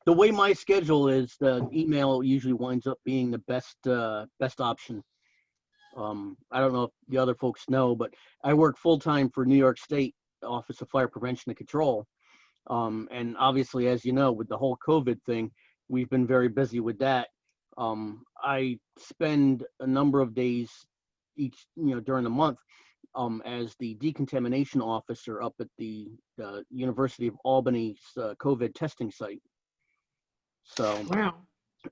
Speaker 8: The way my schedule is, the email usually winds up being the best option. I don't know if the other folks know, but I work full-time for New York State Office of Fire Prevention and Control. And obviously, as you know, with the whole COVID thing, we've been very busy with that. I spend a number of days each, during the month as the decontamination officer up at the University of Albany's COVID testing site. So,
Speaker 5: Wow.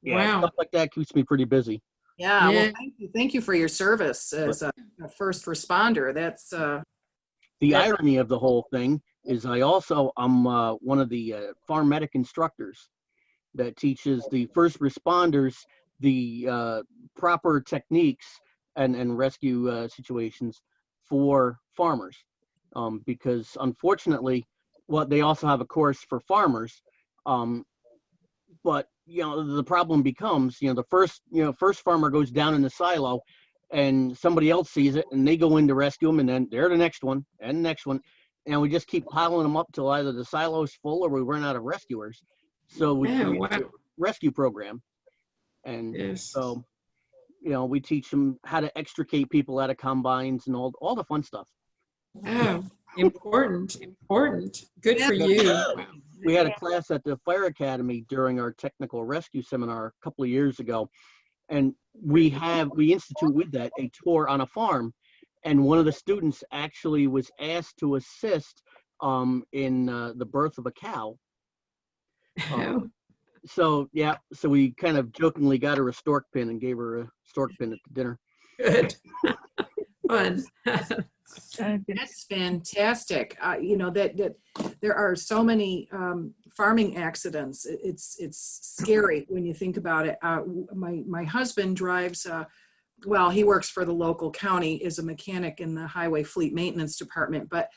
Speaker 8: yeah,
Speaker 5: Wow.
Speaker 8: stuff like that keeps me pretty busy.
Speaker 3: Yeah, well,
Speaker 5: Yeah.
Speaker 3: thank you. Thank you for your service as a first responder. That's
Speaker 8: The irony of the whole thing is I'm one of the farm medic instructors that teaches the first responders the proper techniques and rescue situations for farmers. Because unfortunately, they also have a course for farmers. But the problem becomes, the first farmer goes down in the silo and somebody else sees it and they go in to rescue them, and then they're the next one and the next one. And we just keep piling them up till either the silo's full or we run out of rescuers. So we
Speaker 5: Yeah,
Speaker 8: create a
Speaker 5: wow.
Speaker 8: rescue program. And
Speaker 5: Yes.
Speaker 8: so, we teach them how to extricate people out of combines and all the fun stuff.
Speaker 5: Oh, important. Good for you. Wow.
Speaker 8: We had a class at the fire academy during our technical rescue seminar a couple of years ago. And we institute with that a tour on a farm. And one of the students actually was asked to assist in the birth of a cow. So we kind of jokingly got her a stork pin and gave her a stork pin at the dinner.
Speaker 5: Good. Fun.
Speaker 3: That's fantastic. That there are so many farming accidents. It's scary when you think about it. My husband drives. He works for the local county, is a mechanic in the highway fleet maintenance department, but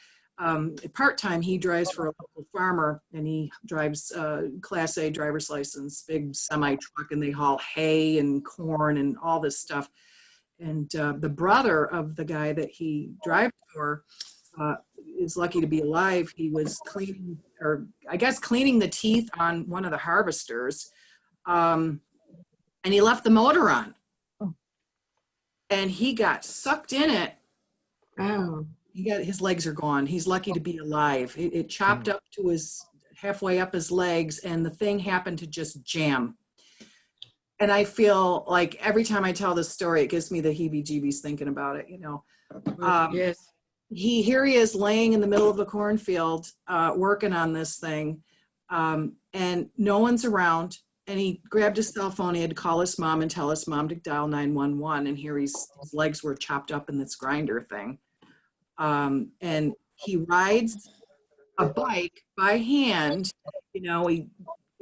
Speaker 3: part-time he drives for a local farmer, and he drives Class A driver's license, big semi truck, and they haul hay and corn and all this stuff. And the brother of the guy that he drives for is lucky to be alive. He was cleaning the teeth on one of the harvesters, and he left the motor on. And he got sucked in it.
Speaker 5: Oh.
Speaker 3: His legs are gone. He's lucky to be alive. It chopped up to halfway up his legs, and the thing happened to just jam. And I feel like every time I tell this story, it gives me the heebie-jeebies thinking about it.
Speaker 5: Yes.
Speaker 3: Here he is laying in the middle of a cornfield, working on this thing, and no one's around. And he grabbed his cell phone. He had to call his mom and tell his mom to dial 911. And here his legs were chopped up in this grinder thing. And he rides a bike by hand. He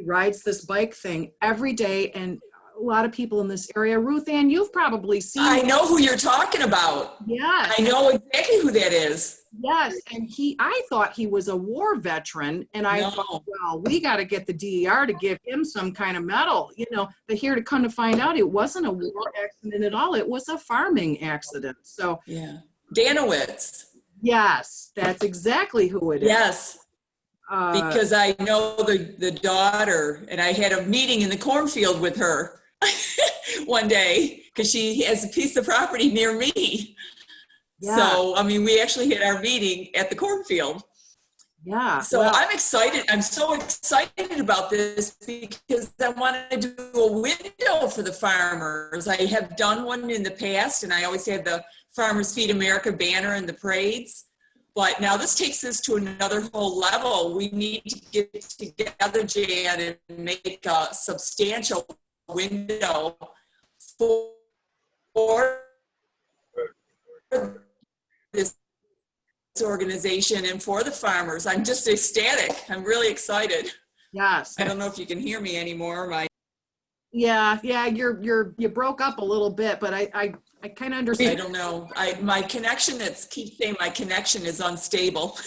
Speaker 3: rides this bike thing every day. And a lot of people in this area, Ruth Ann, you've probably seen.
Speaker 1: I know who you're talking about.
Speaker 3: Yes.
Speaker 1: I know exactly who that is.
Speaker 3: Yes, and I thought he was a war veteran, and I thought, well, we got to get the DER to give him some kind of medal, but here to come to find out, it wasn't a war accident at all. It was a farming accident. So
Speaker 1: yeah, Danowitz.
Speaker 3: Yes, that's exactly who it is.
Speaker 1: Yes, because I know the daughter, and I had a meeting in the cornfield with her one day because she has a piece of property near me. Yeah. So, we actually had our meeting at the cornfield.
Speaker 3: Yeah.
Speaker 1: So I'm excited. I'm so excited about this because I want to do a window for the farmers. I have done one in the past, and I always had the Farmers Feed America banner in the parades. But now this takes us to another whole level. We need to get together, Jan, and make a substantial window for this organization and for the farmers. I'm just ecstatic. I'm really excited.
Speaker 3: Yes.
Speaker 1: I don't know if you can hear me anymore.
Speaker 3: Yeah, you broke up a little bit, but I kind of understand.
Speaker 1: I don't know. My connection, keeps saying my connection is unstable.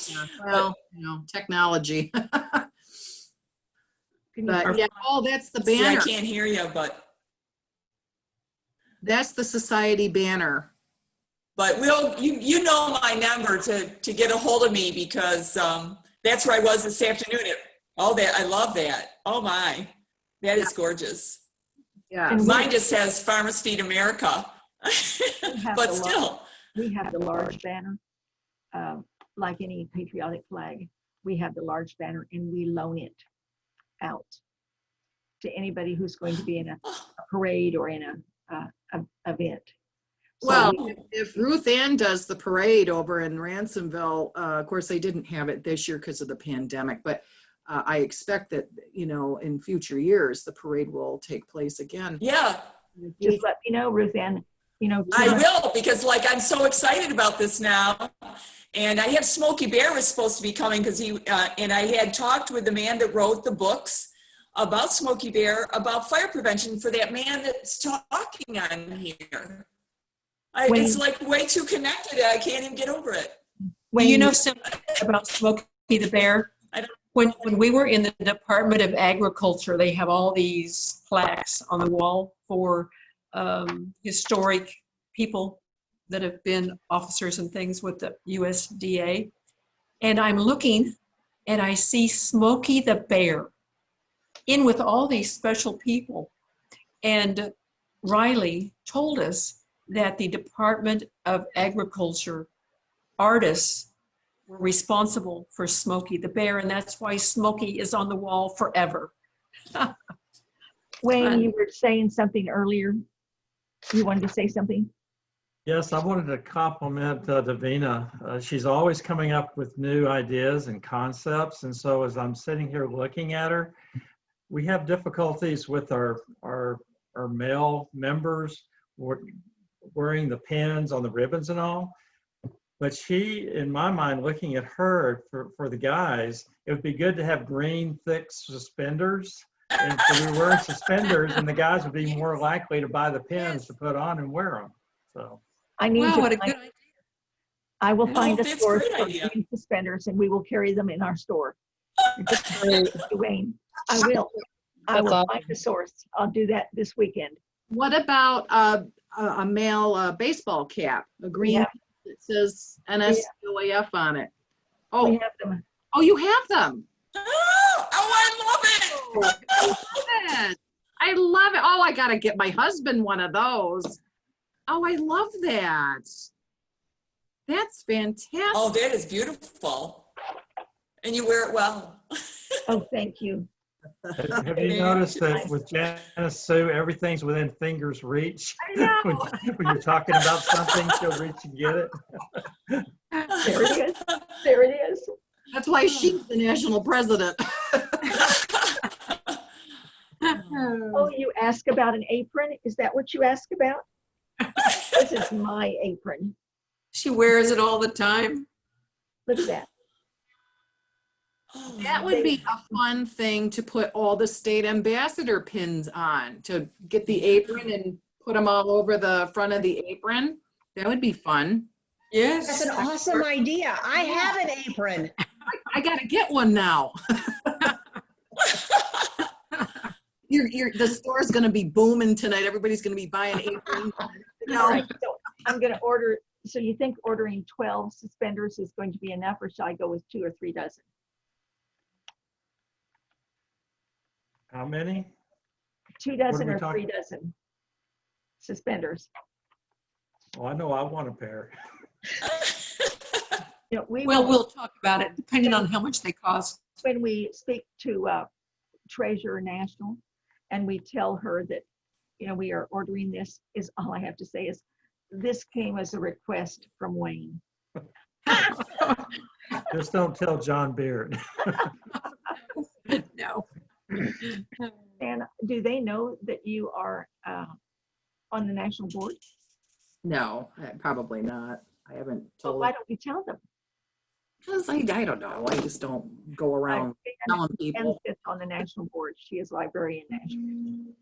Speaker 3: Yeah, well, technology. But yeah, that's the banner.
Speaker 1: See, I can't hear you, but
Speaker 3: that's the society banner.
Speaker 1: But you know my number to get a hold of me because that's where I was this afternoon. I love that. Oh my, that is gorgeous.
Speaker 3: Yeah.
Speaker 1: Mine just says Farmers Feed America
Speaker 2: have
Speaker 1: But
Speaker 2: the
Speaker 1: still,
Speaker 2: We have the large banner, like any patriotic flag. We have the large banner and we loan it out to anybody who's going to be in a parade or in a event. So
Speaker 3: Well,
Speaker 2: we-
Speaker 3: if Ruth Ann does the parade over in Ransomville, of course, they didn't have it this year because of the pandemic, but I expect that, you know, in future years, the parade will take place again.
Speaker 1: yeah,
Speaker 2: just let me know, Ruth Ann, you know.
Speaker 1: I will, because like I'm so excited about this now. And I have Smokey Bear was supposed to be coming because he, and I had talked with the man that wrote the books about Smokey Bear, about fire prevention for that man that's talking on here. It's like way too connected. I can't even get over it.
Speaker 5: Well, you know something about Smokey the Bear?
Speaker 1: I don't-
Speaker 5: When we were in the Department of Agriculture, they have all these plaques on the wall for historic people that have been officers and things with the USDA. And I'm looking and I see Smokey the Bear in with all these special people. And Riley told us that the Department of Agriculture artists were responsible for Smokey the Bear, and that's why Smokey is on the wall forever.
Speaker 2: Wayne, you were saying something earlier. You wanted to say something?
Speaker 4: Yes, I wanted to compliment Davina. She's always coming up with new ideas and concepts. And so as I'm sitting here looking at her, we have difficulties with our male members wearing the pins on the ribbons and all. But she, in my mind, looking at her for the guys, it would be good to have green, thick suspenders. And so we were wearing suspenders, and the guys would be more likely to buy the pins to put on and wear them. So
Speaker 2: I need
Speaker 5: Wow,
Speaker 2: to
Speaker 5: what a
Speaker 2: find-
Speaker 5: good idea.
Speaker 2: I will find a
Speaker 1: that's a
Speaker 2: source
Speaker 1: great
Speaker 2: for
Speaker 1: idea.
Speaker 2: green suspenders and we will carry them in our store. Wayne, I will. I
Speaker 9: That's
Speaker 2: will
Speaker 9: awesome.
Speaker 2: find the source. I'll do that this weekend.
Speaker 3: What about a male baseball cap, a green
Speaker 2: have-
Speaker 3: that says NSDOAF on it?
Speaker 2: We
Speaker 3: Oh,
Speaker 2: have them.
Speaker 3: oh, you have them.
Speaker 1: Oh, I love it.
Speaker 3: Good. I love it. Oh, I gotta get my husband one of those. Oh, I love that. That's fantastic.
Speaker 1: Oh, that is beautiful. And you wear it well.
Speaker 2: Oh, thank you.
Speaker 4: have you noticed that with Janice Sue, everything's within fingers reach?
Speaker 3: I know.
Speaker 4: When you're talking about something, she'll reach and get it.
Speaker 2: There it is. There it is.
Speaker 3: That's why she's the national president.
Speaker 2: Oh, you ask about an apron? Is that what you ask about? This is my apron.
Speaker 5: She wears it all the time.
Speaker 2: Look at that.
Speaker 3: That would be a fun thing to put all the state ambassador pins on, to get the apron and put them all over the front of the apron. That would be fun.
Speaker 5: Yes.
Speaker 10: That's an awesome idea. I have an apron.
Speaker 3: I gotta get one now. The store's gonna be booming tonight. Everybody's gonna be buying aprons.
Speaker 2: All right, so I'm going to order. So you think ordering 12 suspenders is going to be enough, or shall I go with 2 or 3 dozen?
Speaker 4: How many?
Speaker 2: 2 dozen
Speaker 4: we
Speaker 2: or 3
Speaker 4: talking?
Speaker 2: dozen suspenders?
Speaker 4: Well, I know I want a pair.
Speaker 2: You know,
Speaker 5: Well, we'll talk about it depending on how much they cost.
Speaker 2: when we speak to Treasurer National and we tell her that, you know, we are ordering this, is all I have to say is this came as a request from Wayne.
Speaker 4: Just don't tell John Beard.
Speaker 5: No.
Speaker 2: And do they know that you are on the national board?
Speaker 3: No, probably not. I haven't
Speaker 2: But
Speaker 3: told.
Speaker 2: why don't you tell them?
Speaker 3: Because I don't know. I just don't go around telling
Speaker 2: And
Speaker 3: people.
Speaker 2: sits on the national board. She is librarian national.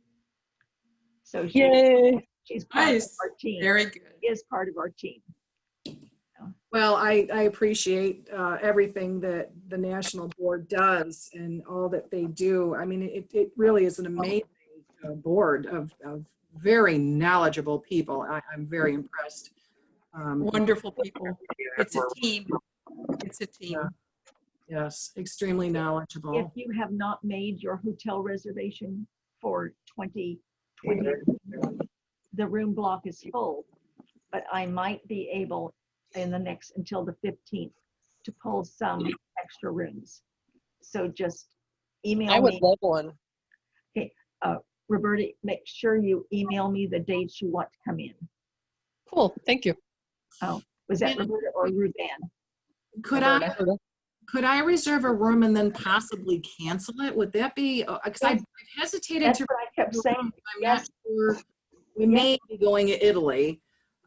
Speaker 2: So
Speaker 7: Yay.
Speaker 2: she's part
Speaker 5: Nice.
Speaker 2: of our team.
Speaker 5: Very good.
Speaker 2: Is part of our team.
Speaker 3: Well, I appreciate everything that the national board does and all that they do. I mean, it really is an amazing board of very knowledgeable people. I'm very impressed.
Speaker 5: Wonderful people. It's a team. It's a team.
Speaker 3: Yes, extremely knowledgeable.
Speaker 2: If you have not made your hotel reservation for 2020, the room block is full, but I might be able in the next, until the 15th, to pull some extra rooms. So just email
Speaker 9: I would
Speaker 2: me.
Speaker 9: love one.
Speaker 2: Okay, Roberta, make sure you email me the dates you want to come in.
Speaker 9: Cool, thank you.
Speaker 2: Oh, was that
Speaker 3: Yeah.
Speaker 2: Roberta or Ruben?
Speaker 9: Roberta.
Speaker 3: Could I reserve a room and then possibly cancel it? Would that be, because I've hesitated
Speaker 2: That's
Speaker 3: to.
Speaker 2: what I kept saying.
Speaker 3: I'm
Speaker 2: Yes.
Speaker 3: not sure. We
Speaker 2: Yes.
Speaker 3: may be going to Italy,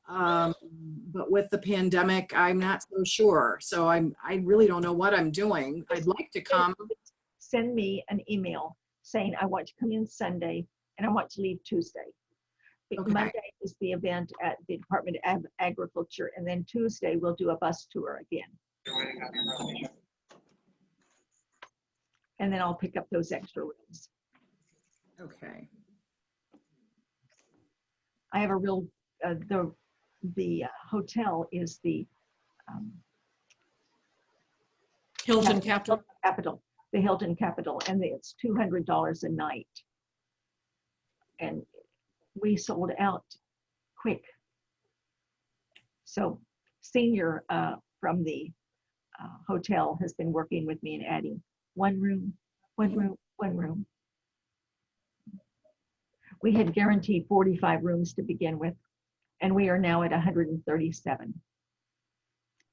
Speaker 3: but with the pandemic, I'm not so sure. So I really don't know what I'm doing. I'd like to come.
Speaker 2: Send me an email saying I want to come in Sunday and I want to leave Tuesday.
Speaker 3: Okay.
Speaker 2: Monday is the event at the Department of Agriculture, and then Tuesday we'll do a bus tour again. And then I'll pick up those extra rooms.
Speaker 3: Okay.
Speaker 2: I have a real, the hotel is the
Speaker 5: Hilton Capital.
Speaker 2: The Hilton Capital, and it's $200 a night. And we sold out quick. So Senior from the hotel has been working with me and adding one room. We had guaranteed 45 rooms to begin with, and we are now at 137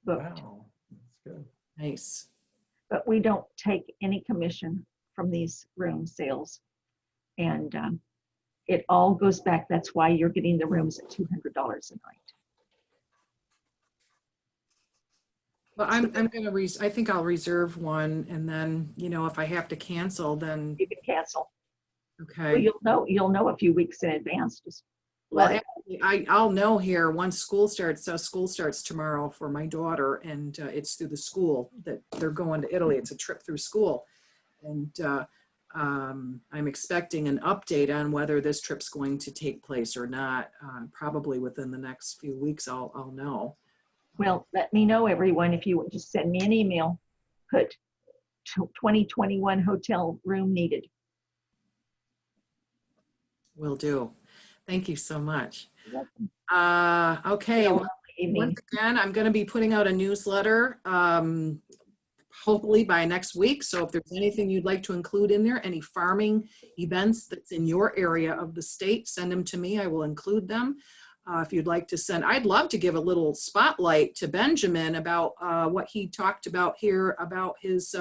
Speaker 2: booked.
Speaker 4: Wow, that's good.
Speaker 3: Nice.
Speaker 2: But we don't take any commission from these room sales. And it all goes back. That's why you're getting the rooms at $200 a night.
Speaker 3: Well, I'm gonna I think I'll reserve one, and then, you know, if I have to cancel, then,
Speaker 2: You can cancel. Well,
Speaker 3: okay.
Speaker 2: you'll know a few weeks in advance. Just
Speaker 3: Well,
Speaker 2: let it.
Speaker 3: actually, I'll know here once school starts. So school starts tomorrow for my daughter, and it's through the school that they're going to Italy. It's a trip through school. And I'm expecting an update on whether this trip's going to take place or not. Probably within the next few weeks, I'll know.
Speaker 2: Well, let me know, everyone, if you would just send me an email. Put 2021 hotel room needed.
Speaker 3: Will do. Thank you so much.
Speaker 2: You're
Speaker 3: Okay.
Speaker 2: Have a lovely evening.
Speaker 3: Once again, I'm going to be putting out a newsletter, hopefully by next week. So if there's anything you'd like to include in there, any farming events that's in your area of the state, send them to me. I will include them. If you'd like to send, I'd love to give a little spotlight to Benjamin about what he talked about here about his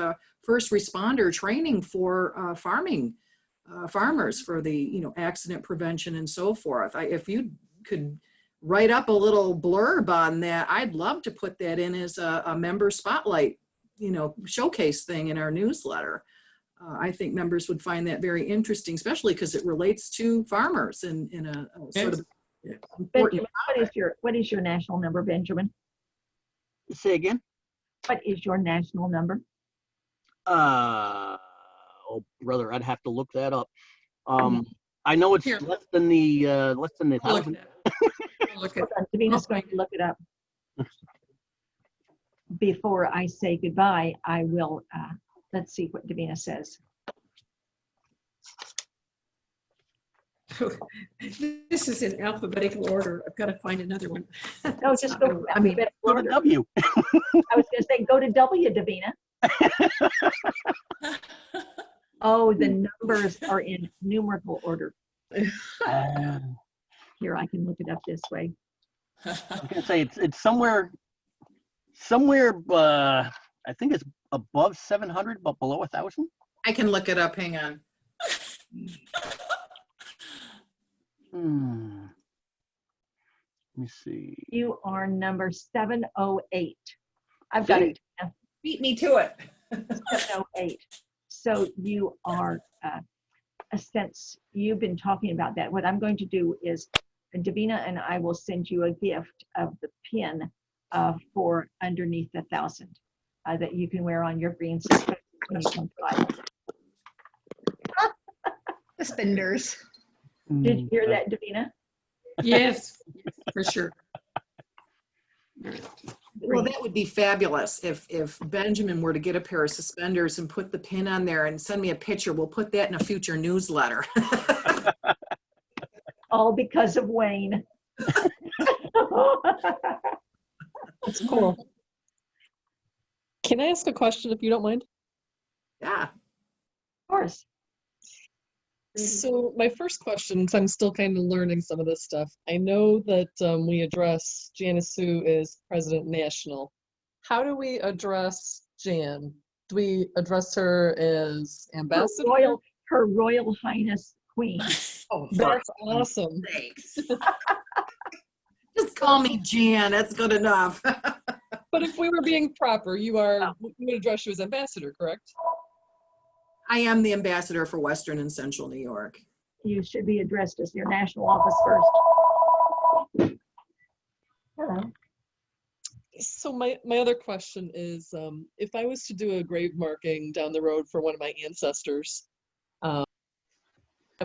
Speaker 3: first responder training for farmers for the, you know, accident prevention and so forth. If you could write up a little blurb on that, I'd love to put that in as a member spotlight, you know, showcase thing in our newsletter. I think members would find that very interesting, especially because it relates to farmers in a sort of important.
Speaker 2: Benjamin, what is your national number, Benjamin?
Speaker 8: Say again?
Speaker 2: What is your national number?
Speaker 8: Oh, brother, I'd have to look that up. I know it's
Speaker 5: Here.
Speaker 8: less than the
Speaker 5: I'll look
Speaker 8: 1,000.
Speaker 5: at it. I'll look at
Speaker 2: Hold on, Davina's going to look it up. Before I say goodbye, I will, let's see what Davina says.
Speaker 5: This is in alphabetical order. I've got to find another one.
Speaker 2: No, just go.
Speaker 5: I mean,
Speaker 8: Go to W.
Speaker 2: I was going to say, go to W, Davina. Oh, the numbers are in numerical order. Here, I can look it up this way.
Speaker 8: I was gonna say it's somewhere. I think it's above 700, but below 1,000.
Speaker 3: I can look it up. Hang on.
Speaker 8: Let me see.
Speaker 2: You are number 708. I've got it.
Speaker 3: Beat me to it.
Speaker 2: 708. So you are, since you've been talking about that, what I'm going to do is, Davina and I will send you a gift of the pin for underneath 1,000 that you can wear on your green suspenders when you come by.
Speaker 10: Suspenders.
Speaker 2: Did you hear that, Davina?
Speaker 5: yes, for sure.
Speaker 3: Well, that would be fabulous if Benjamin were to get a pair of suspenders and put the pin on there and send me a picture. We'll put that in a future newsletter.
Speaker 2: All because of Wayne.
Speaker 9: That's cool. Can I ask a question if you don't mind?
Speaker 3: Yeah.
Speaker 2: Of course.
Speaker 9: So my first question, because I'm still kind of learning some of this stuff. I know that we address Janice Sue as President National. How do we address Jan? Do we address her as ambassador?
Speaker 2: Her Royal Highness Queen.
Speaker 3: Oh,
Speaker 9: That's awesome.
Speaker 3: thanks. Just call me Jan. That's good enough.
Speaker 9: But if we were being proper, we would address you as ambassador, correct?
Speaker 3: I am the ambassador for Western and Central New York.
Speaker 2: You should be addressed as your national office first. Hello.
Speaker 9: So my other question is, if I was to do a grave marking down the road for one of my ancestors, have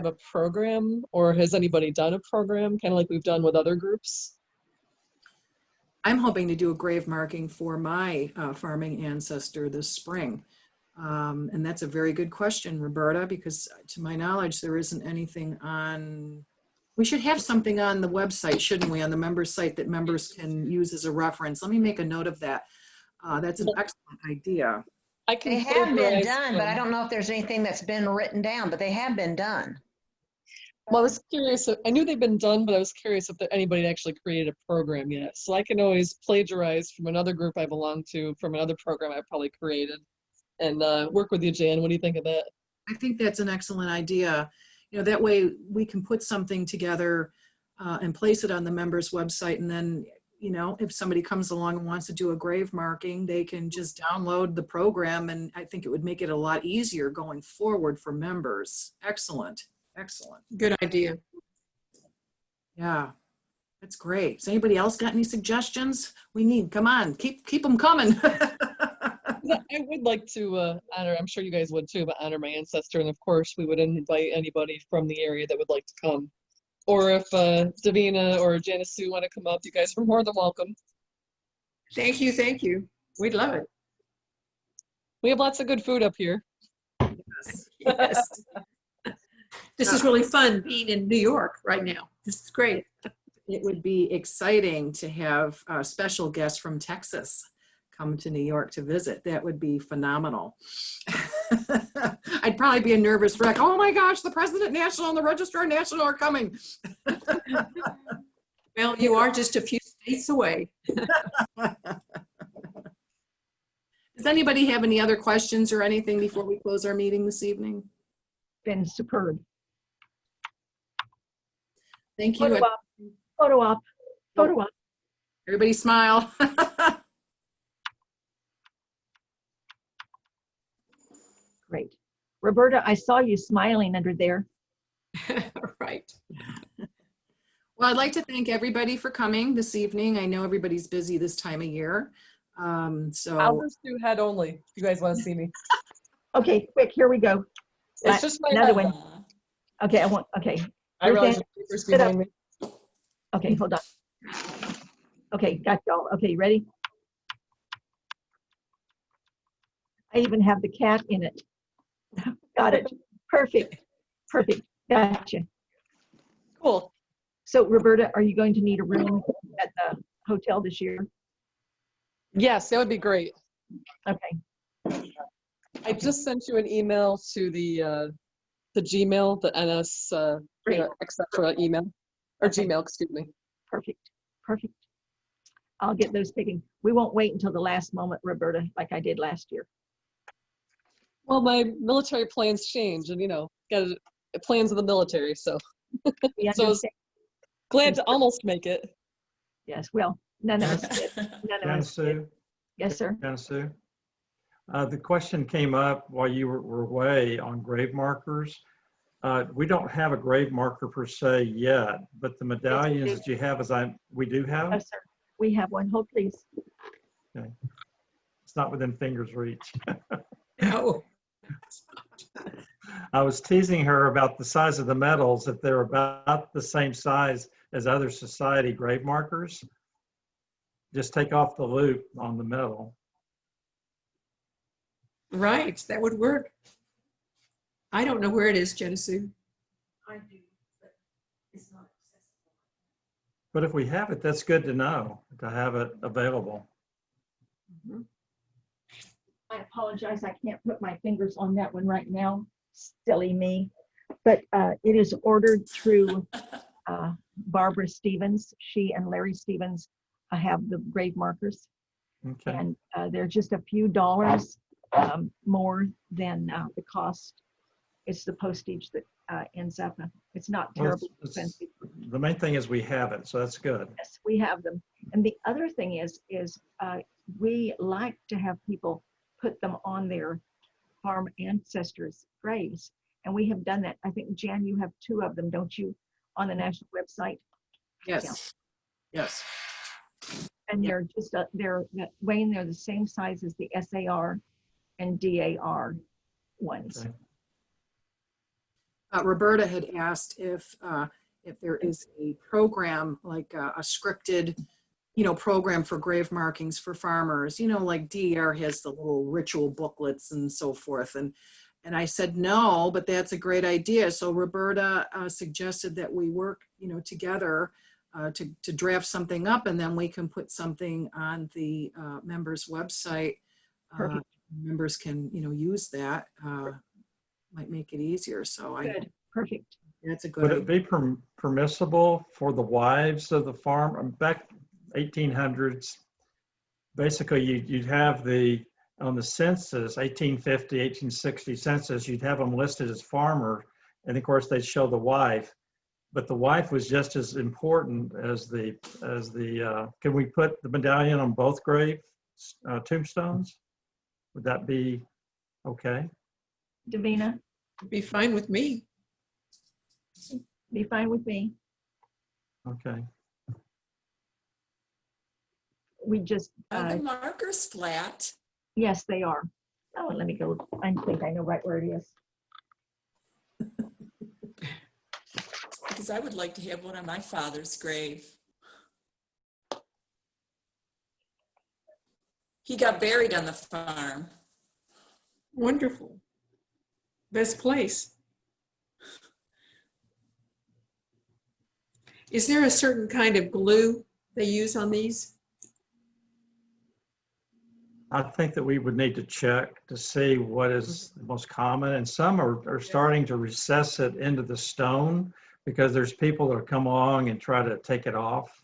Speaker 9: a program, or has anybody done a program, kind of like we've done with other groups?
Speaker 3: I'm hoping to do a grave marking for my farming ancestor this spring. And that's a very good question, Roberta, because to my knowledge, there isn't anything on, we should have something on the website, shouldn't we, on the members site that members can use as a reference. Let me make a note of that. That's an excellent idea.
Speaker 9: I can
Speaker 10: They have been
Speaker 9: plagiarize
Speaker 10: done, but I
Speaker 9: from-
Speaker 10: don't know if there's anything that's been written down, but they have been done.
Speaker 9: Well, I was curious. I knew they'd been done, but I was curious if anybody actually created a program yet. So I can always plagiarize from another group I belong to, from another program I probably created, and work with you, Jan. What do you think of that?
Speaker 3: I think that's an excellent idea. You know, that way we can put something together and place it on the members' website. And then, you know, if somebody comes along and wants to do a grave marking, they can just download the program. And I think it would make it a lot easier going forward for members. Excellent. Excellent.
Speaker 5: Good idea.
Speaker 3: Yeah, that's great. Has anybody else got any suggestions? Come on, keep them coming.
Speaker 9: I would like to honor, I'm sure you guys would too, but honor my ancestor. And of course, we would invite anybody from the area that would like to come. Or if Davina or Janice Sue want to come up, you guys are more than welcome.
Speaker 5: Thank you. Thank you. We'd love it.
Speaker 9: We have lots of good food up here.
Speaker 5: Yes. This is really fun being in New York right now. This is great.
Speaker 3: It would be exciting to have special guests from Texas come to New York to visit. That would be phenomenal. I'd probably be a nervous wreck. Oh my gosh, the President National and the Registrar National are coming.
Speaker 5: Well, you are just a few states away.
Speaker 3: Does anybody have any other questions or anything before we close our meeting this evening?
Speaker 2: Been superb.
Speaker 3: Thank you.
Speaker 2: Photo op. Photo op. Photo op.
Speaker 3: Everybody smile.
Speaker 2: Great. Roberta, I saw you smiling under there.
Speaker 5: Right.
Speaker 3: Well, I'd like to thank everybody for coming this evening. I know everybody's busy this time of year.
Speaker 9: I'll
Speaker 3: So
Speaker 9: just do head only if you guys want to see me.
Speaker 2: Okay, quick, here we go.
Speaker 9: It's just my
Speaker 2: Another
Speaker 9: head.
Speaker 2: one. Okay, okay.
Speaker 9: I realize
Speaker 2: Roseanne,
Speaker 9: your paper's
Speaker 2: sit up.
Speaker 9: behind me.
Speaker 2: Okay, hold on. Okay, got y'all. Okay, ready? I even have the cat in it. Got it. Perfect. Perfect. Gotcha.
Speaker 9: Cool.
Speaker 2: So Roberta, are you going to need a room at the hotel this year?
Speaker 9: Yes, that would be great.
Speaker 2: Okay.
Speaker 9: I just sent you an email to the Gmail, the NS, except for email, or
Speaker 2: Okay.
Speaker 9: Gmail, excuse me.
Speaker 2: Perfect. Perfect. I'll get those taken. We won't wait until the last moment, Roberta, like I did last year.
Speaker 9: Well, my military plans change, and got plans of the military, so
Speaker 2: We
Speaker 9: So-
Speaker 2: understand.
Speaker 9: glad to almost make it.
Speaker 2: Yes, well, none of us did. None of
Speaker 4: Janice
Speaker 2: us did.
Speaker 4: Sue,
Speaker 2: Yes, sir.
Speaker 4: Janice Sue. The question came up while you were away on grave markers. We don't have a grave marker per se yet, but the medallions
Speaker 2: do.
Speaker 4: that you have, we do have?
Speaker 2: Yes, sir. We have one. Hold, please.
Speaker 4: Okay. It's not within fingers reach.
Speaker 5: No.
Speaker 4: I was teasing her about the size of the medals, if they're about the same size as other society grave markers. Just take off the loop on the medal.
Speaker 5: Right, that would work. I don't know where it is, Genesee.
Speaker 11: I do, but it's not
Speaker 4: But if we have it, that's good to know, to have it available.
Speaker 2: I apologize, I can't put my fingers on that one right now. Silly me. But it is ordered through Barbara Stevens. She and Larry Stevens have the grave markers.
Speaker 4: Okay.
Speaker 2: And they're just a few dollars more than the cost. It's the postage that ends up. It's not
Speaker 4: Well,
Speaker 2: terribly expensive.
Speaker 4: the main thing is we have it, so that's good.
Speaker 2: Yes, we have them. And the other thing is we like to have people put them on their farm ancestors' graves. And we have done that. I think, Jan, you have 2 of them, don't you, on the national website?
Speaker 3: Yes. Yes.
Speaker 2: And they're just, Wayne, they're the same size as the SAR and DAR ones.
Speaker 4: Okay.
Speaker 3: Roberta had asked if there is a program, like a scripted, program for grave markings for farmers, like DER has the little ritual booklets and so forth. And I said, no, but that's a great idea. So Roberta suggested that we work, together to draft something up, and then we can put something on the members' website.
Speaker 2: Perfect.
Speaker 3: Members can, use that. Might make it easier. So
Speaker 2: Good. Perfect.
Speaker 3: that's a good
Speaker 4: Would
Speaker 3: idea.
Speaker 4: it be permissible for the wives of the farm back 1800s? Basically, you'd have on the census, 1850, 1860 census, you'd have them listed as farmer, and of course they'd show the wife, but the wife was just as important as the. Can we put the medallion on both grave tombstones? Would that be okay?
Speaker 2: Davina,
Speaker 5: Be fine with me.
Speaker 2: be fine with me.
Speaker 4: Okay.
Speaker 2: We just,
Speaker 1: Are the markers flat?
Speaker 2: yes, they are. Oh, and let me go. I think I know right where it is.
Speaker 1: Because I would like to have one on my father's grave. He got buried on the farm.
Speaker 5: Wonderful. Best place. Is there a certain kind of glue they use on these?
Speaker 4: I think that we would need to check to see what is the most common, and some are starting to recess it into the stone because there's people that come along and try to take it off.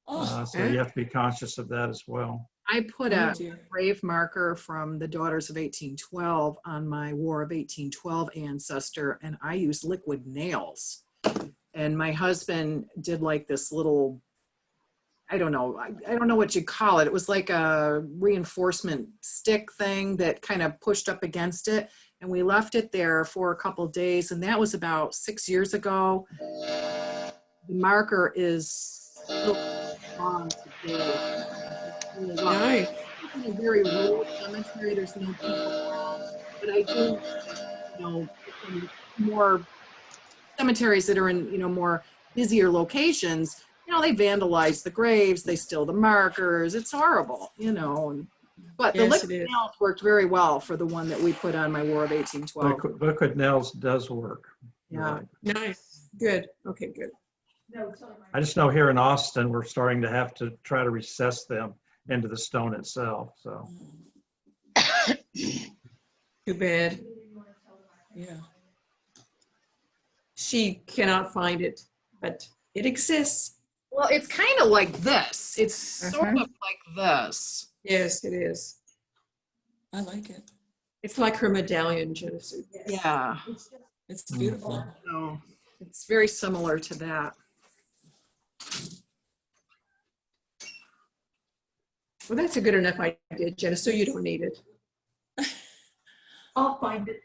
Speaker 1: Oh,
Speaker 4: So you have to be conscious of that as well.
Speaker 3: I put
Speaker 1: oh
Speaker 3: a
Speaker 1: dear.
Speaker 3: grave marker from the Daughters of 1812 on my War of 1812 ancestor, and I used liquid nails. And my husband did like this little, I don't know what you call it. It was like a reinforcement stick thing that kind of pushed up against it. And we left it there for a couple of days. And that was about 6 years ago. The marker is still strong today.
Speaker 5: Nice.
Speaker 3: In a very rural cemetery, there's no people around, but I do, in more cemeteries that are in, more busier locations, they vandalize the graves, they steal the markers. It's horrible, but the
Speaker 5: Yes,
Speaker 3: liquid
Speaker 5: it is.
Speaker 3: nails worked very well for the one that we put on my War of 1812.
Speaker 4: Liquid nails does work. You're
Speaker 3: Yeah.
Speaker 4: right.
Speaker 5: Nice. Good. Okay, good.
Speaker 4: I just know here in Austin, we're starting to have to try to recess them into the stone itself. So
Speaker 5: Too bad.
Speaker 1: Yeah.
Speaker 5: She cannot find it, but it exists.
Speaker 3: Well, it's kind of like this. It's sort of like this.
Speaker 5: Yes, it is.
Speaker 1: I like it.
Speaker 5: It's like her medallion, Genesis.
Speaker 3: Yeah.
Speaker 1: It's beautiful.
Speaker 3: So it's very similar to that.
Speaker 5: Well, that's a good enough idea, Genesis, so you don't need it.
Speaker 2: I'll find it.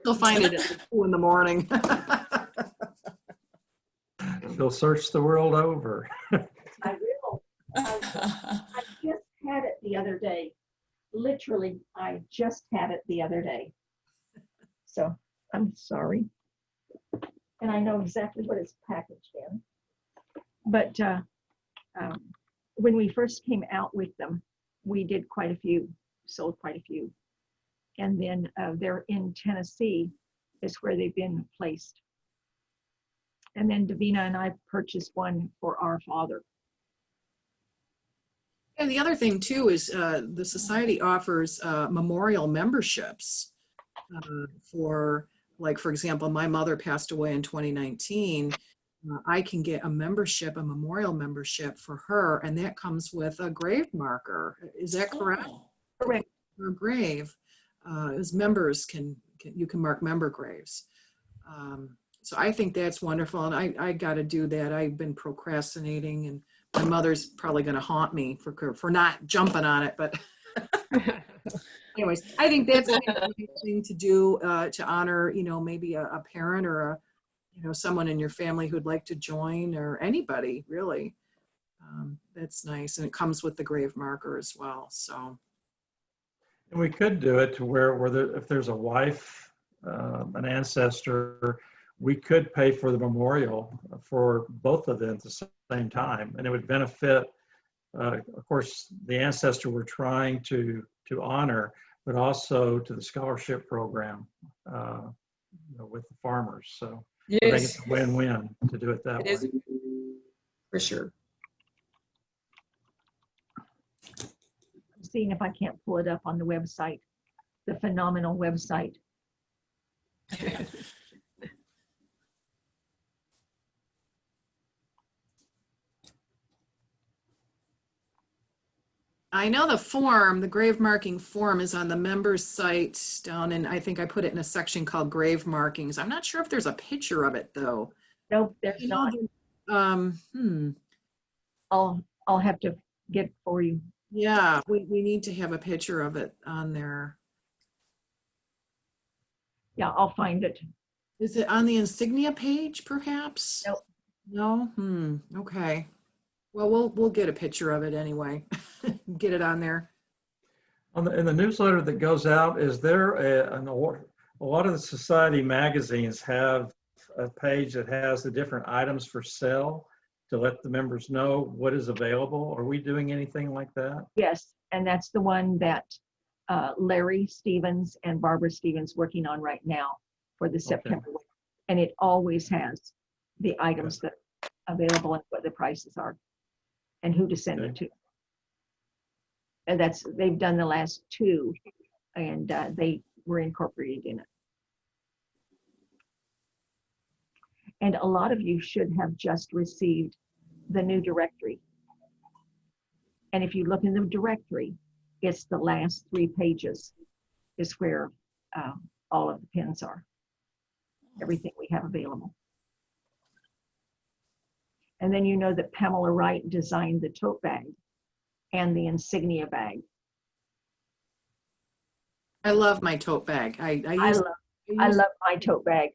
Speaker 3: You'll find it at 2 in the morning.
Speaker 4: they'll search the world over.
Speaker 2: I will. I just had it the other day. Literally, I just had it the other day. So I'm sorry. And I know exactly what it's packaged in. But when we first came out with them, we did quite a few, sold quite a few. And then they're in Tennessee is where they've been placed. And then Davina and I purchased one for our father.
Speaker 3: And the other thing too is the society offers memorial memberships for, like, for example, my mother passed away in 2019. I can get a membership, a memorial membership for her, and that comes with a grave marker. Is that correct?
Speaker 1: Oh,
Speaker 2: Correct.
Speaker 3: Her grave, as members you can mark member graves. So I think that's wonderful, and I got to do that. I've been procrastinating, and my mother's probably going to haunt me for not jumping on it. But anyways, I think that's a great thing to do to honor, maybe a parent or someone in your family who'd like to join, or anybody really. That's nice, and it comes with the grave marker as well. So.
Speaker 4: And we could do it to where if there's a wife, an ancestor, we could pay for the memorial for both of them at the same time, and it would benefit, of course, the ancestor we're trying to honor, but also to the scholarship program with the farmers. So I think it's a win-win to do it that way.
Speaker 5: It is, for sure.
Speaker 2: I'm seeing if I can't pull it up on the website, the phenomenal website.
Speaker 3: I know the grave marking form is on the members site down in, I think I put it in a section called grave markings. I'm not sure if there's a picture of it though.
Speaker 2: Nope, there's not. I'll have to get it for you.
Speaker 3: Yeah, we need to have a picture of it on there.
Speaker 2: Yeah, I'll find it.
Speaker 3: Is it on the insignia page perhaps?
Speaker 2: Nope.
Speaker 3: No? Okay. Well, we'll get a picture of it anyway. Get it on there.
Speaker 4: In the newsletter that goes out, is there a lot of the society magazines have a page that has the different items for sale to let the members know what is available? Are we doing anything like that?
Speaker 2: Yes, and that's the one that Larry Stevens and Barbara Stevens working on right now for the September one. And it always has the items that are available and what the prices are and who to send it to. And they've done the last two, and they were incorporated in it. And a lot of you should have just received the new directory. And if you look in the directory, it's the last 3 pages is where all of the pins are, everything we have available. And then you know that Pamela Wright designed the tote bag and the insignia bag.
Speaker 3: I love my tote bag. I
Speaker 2: love my tote bag.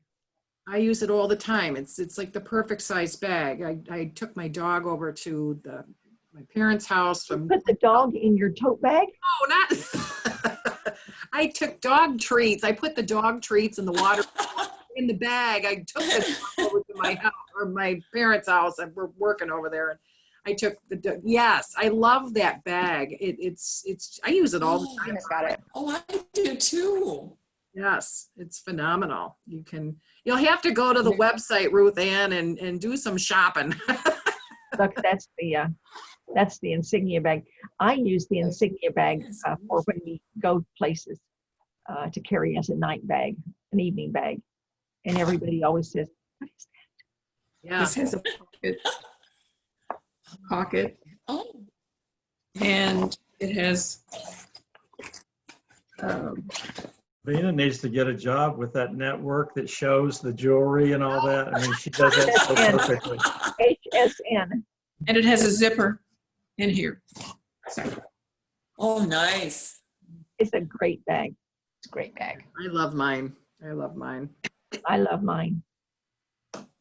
Speaker 3: I use it all the time. It's like the perfect size bag. I took my dog over to my parents' house.
Speaker 2: You put the dog in your tote bag?
Speaker 3: No, not. I took dog treats. I put the dog treats in the water in the bag. I took the dog over to my house or my parents' house, and we're working over there. And I took yes, I love that bag. It's I use it all the time.
Speaker 10: Got it.
Speaker 1: Oh, I do too.
Speaker 3: Yes, it's phenomenal. You'll have to go to the website, Ruth Ann, and do some shopping.
Speaker 2: Look, that's the insignia bag. I use the insignia bag for when we go places to carry as a night bag, an evening bag. And everybody always says, what is that?
Speaker 3: Yeah.
Speaker 5: This has a pocket,
Speaker 1: Oh,
Speaker 5: and it has
Speaker 4: Vina needs to get a job with that network that shows the jewelry and all that. I mean, she does that so perfectly.
Speaker 2: HSN.
Speaker 5: and it has a zipper in here. So,
Speaker 1: oh, nice.
Speaker 2: It's a great bag.
Speaker 10: It's a great bag.
Speaker 3: I love mine. I love mine.
Speaker 2: I love mine.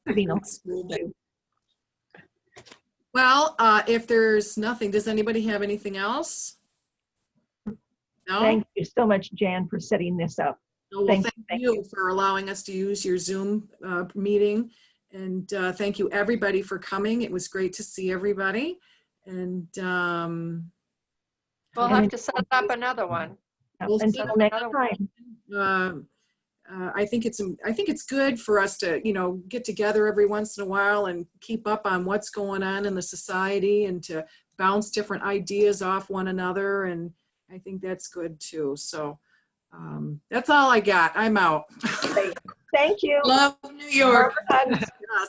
Speaker 2: Vino.
Speaker 1: School bag.
Speaker 3: Well, if there's nothing, does anybody have anything else? No?
Speaker 2: Thank you so much, Jan, for setting this up.
Speaker 3: No, well, thank you for allowing us to use your Zoom meeting. And thank you, everybody, for coming. It was great to see everybody. And
Speaker 6: We'll have to set up another one.
Speaker 3: we'll
Speaker 2: Until
Speaker 3: set
Speaker 2: next
Speaker 6: another
Speaker 2: time.
Speaker 3: I think it's good for us to, get together every once in a while and keep up on what's going on in the society and to bounce different ideas off one another. And I think that's good too. So that's all I got. I'm out.
Speaker 2: Great. Thank you.
Speaker 5: Love New York.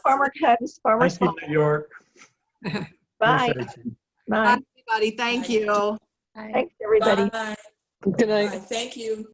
Speaker 2: Farmer Hugs, Farmers
Speaker 4: Thank you, New York.
Speaker 2: Bye.
Speaker 4: Appreciate you.
Speaker 3: Bye,
Speaker 2: Bye.
Speaker 3: everybody. Thank you.
Speaker 2: Thanks, everybody.
Speaker 1: Bye.
Speaker 9: Good night.
Speaker 1: Bye. Thank you.